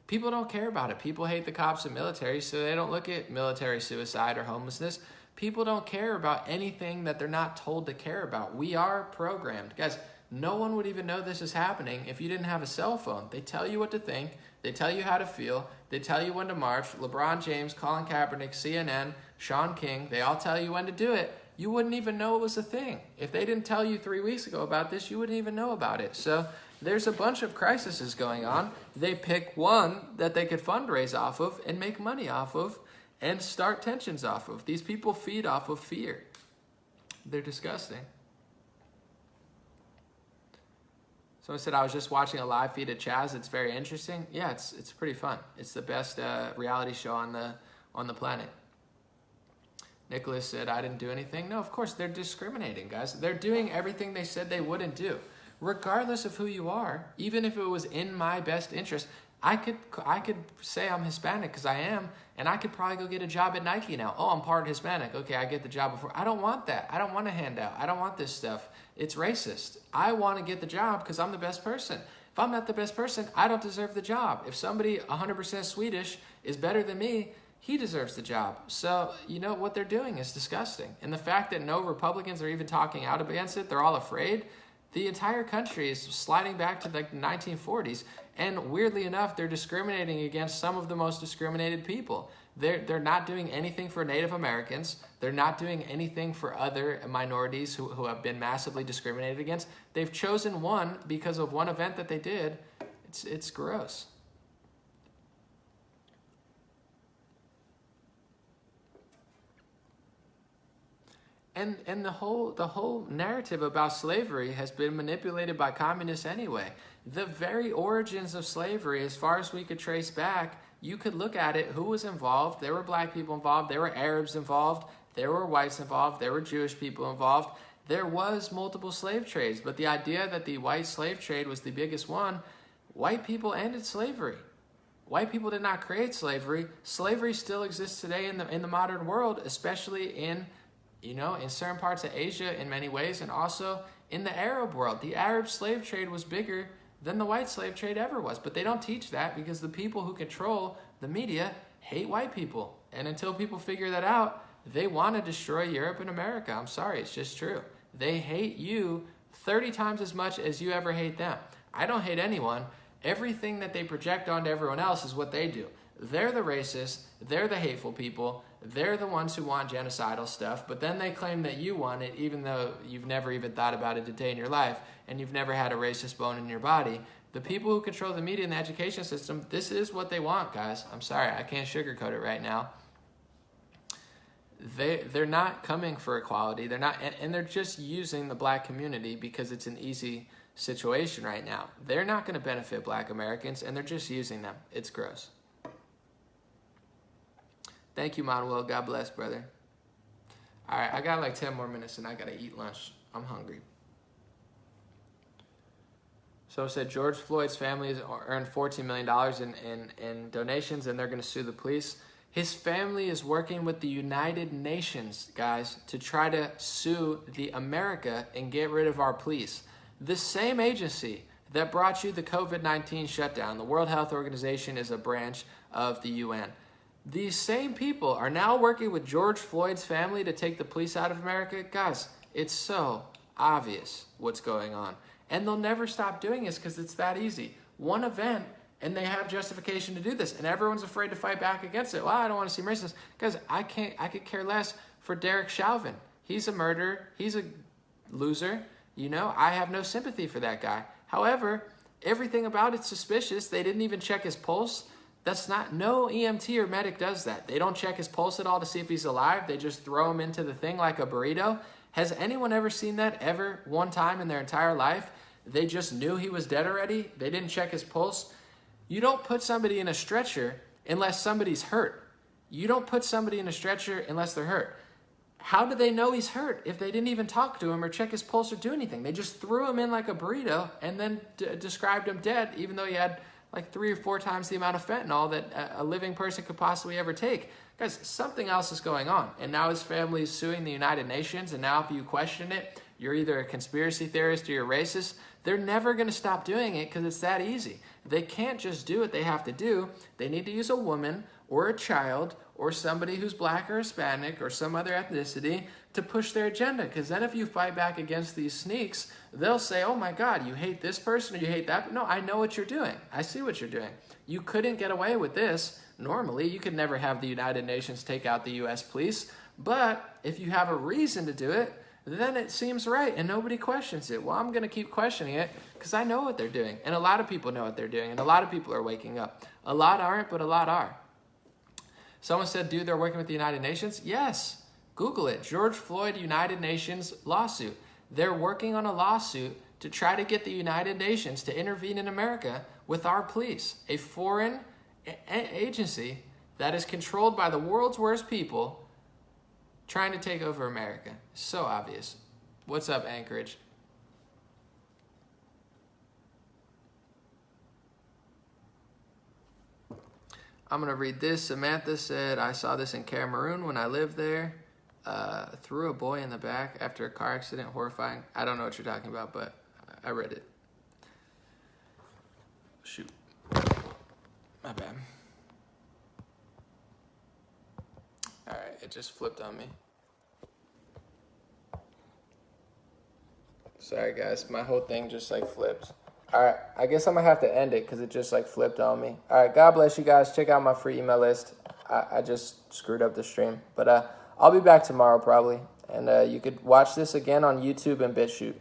People don't care about it. People hate the cops and military, so they don't look at military suicide or homelessness. People don't care about anything that they're not told to care about. We are programmed. Guys, no one would even know this is happening if you didn't have a cell phone. They tell you what to think. They tell you how to feel. They tell you when to march. LeBron James, Colin Kaepernick, CNN, Sean King, they all tell you when to do it. You wouldn't even know it was a thing. If they didn't tell you 3 weeks ago about this, you wouldn't even know about it. So there's a bunch of crises going on. They pick one that they could fundraise off of and make money off of and start tensions off of. These people feed off of fear. They're disgusting. Someone said, I was just watching a live feed of Chaz. It's very interesting. Yeah, it's pretty fun. It's the best reality show on the planet. Nicholas said, I didn't do anything. No, of course, they're discriminating, guys. They're doing everything they said they wouldn't do. Regardless of who you are, even if it was in my best interest, I could say I'm Hispanic because I am, and I could probably go get a job at Nike now. Oh, I'm part Hispanic. Okay, I get the job before. I don't want that. I don't want a handout. I don't want this stuff. It's racist. I want to get the job because I'm the best person. If I'm not the best person, I don't deserve the job. If somebody 100% Swedish is better than me, he deserves the job. So, what they're doing is disgusting. And the fact that no Republicans are even talking out against it, they're all afraid. The entire country is sliding back to the 1940s. And weirdly enough, they're discriminating against some of the most discriminated people. They're not doing anything for Native Americans. They're not doing anything for other minorities who have been massively discriminated against. They've chosen one because of one event that they did. It's gross. And the whole narrative about slavery has been manipulated by communists anyway. The very origins of slavery, as far as we could trace back, you could look at it, who was involved. There were black people involved. There were Arabs involved. There were whites involved. There were Jewish people involved. There was multiple slave trades. But the idea that the white slave trade was the biggest one, white people ended slavery. White people did not create slavery. Slavery still exists today in the modern world, especially in certain parts of Asia in many ways, and also in the Arab world. The Arab slave trade was bigger than the white slave trade ever was. But they don't teach that because the people who control the media hate white people. And until people figure that out, they want to destroy Europe and America. I'm sorry, it's just true. They hate you 30 times as much as you ever hate them. I don't hate anyone. Everything that they project onto everyone else is what they do. They're the racists. They're the hateful people. They're the ones who want genocidal stuff, but then they claim that you want it even though you've never even thought about it a day in your life and you've never had a racist bone in your body. The people who control the media and the education system, this is what they want, guys. I'm sorry, I can't sugarcoat it right now. They're not coming for equality. They're not, and they're just using the black community because it's an easy situation right now. They're not going to benefit black Americans, and they're just using them. It's gross. Thank you, Manuel. God bless, brother. All right, I got like 10 more minutes, and I got to eat lunch. I'm hungry. So it said George Floyd's family has earned $14 million in donations, and they're going to sue the police. His family is working with the United Nations, guys, to try to sue the America and get rid of our police. The same agency that brought you the COVID-19 shutdown, the World Health Organization is a branch of the UN. These same people are now working with George Floyd's family to take the police out of America. Guys, it's so obvious what's going on. And they'll never stop doing this because it's that easy. One event, and they have justification to do this. And everyone's afraid to fight back against it. Well, I don't want to seem racist. Because I could care less for Derek Chauvin. He's a murderer. He's a loser. I have no sympathy for that guy. However, everything about it's suspicious. They didn't even check his pulse. No EMT or medic does that. They don't check his pulse at all to see if he's alive. They just throw him into the thing like a burrito. Has anyone ever seen that ever one time in their entire life? They just knew he was dead already. They didn't check his pulse. You don't put somebody in a stretcher unless somebody's hurt. You don't put somebody in a stretcher unless they're hurt. How do they know he's hurt if they didn't even talk to him or check his pulse or do anything? They just threw him in like a burrito and then described him dead, even though he had like 3 or 4 times the amount of fentanyl that a living person could possibly ever take. Guys, something else is going on. And now his family is suing the United Nations. And now if you question it, you're either a conspiracy theorist or you're racist. They're never going to stop doing it because it's that easy. They can't just do what they have to do. They need to use a woman or a child or somebody who's black or Hispanic or some other ethnicity to push their agenda. Because then if you fight back against these sneaks, they'll say, oh my God, you hate this person or you hate that. No, I know what you're doing. I see what you're doing. You couldn't get away with this. Normally, you could never have the United Nations take out the U.S. police. But if you have a reason to do it, then it seems right and nobody questions it. Well, I'm going to keep questioning it because I know what they're doing. And a lot of people know what they're doing. And a lot of people are waking up. A lot aren't, but a lot are. Someone said, dude, they're working with the United Nations? Yes. Google it. George Floyd United Nations lawsuit. They're working on a lawsuit to try to get the United Nations to intervene in America with our police, a foreign agency that is controlled by the world's worst people trying to take over America. So obvious. What's up, Anchorage? I'm going to read this. Samantha said, I saw this in Cameroon when I lived there. Threw a boy in the back after a car accident. Horrifying. I don't know what you're talking about, but I read it. Shoot. My bad. All right, it just flipped on me. Sorry, guys. My whole thing just like flipped. All right, I guess I'm going to have to end it because it just like flipped on me. All right, God bless you guys. Check out my free email list. I just screwed up the stream. But I'll be back tomorrow probably. And you could watch this again on YouTube and BitChute.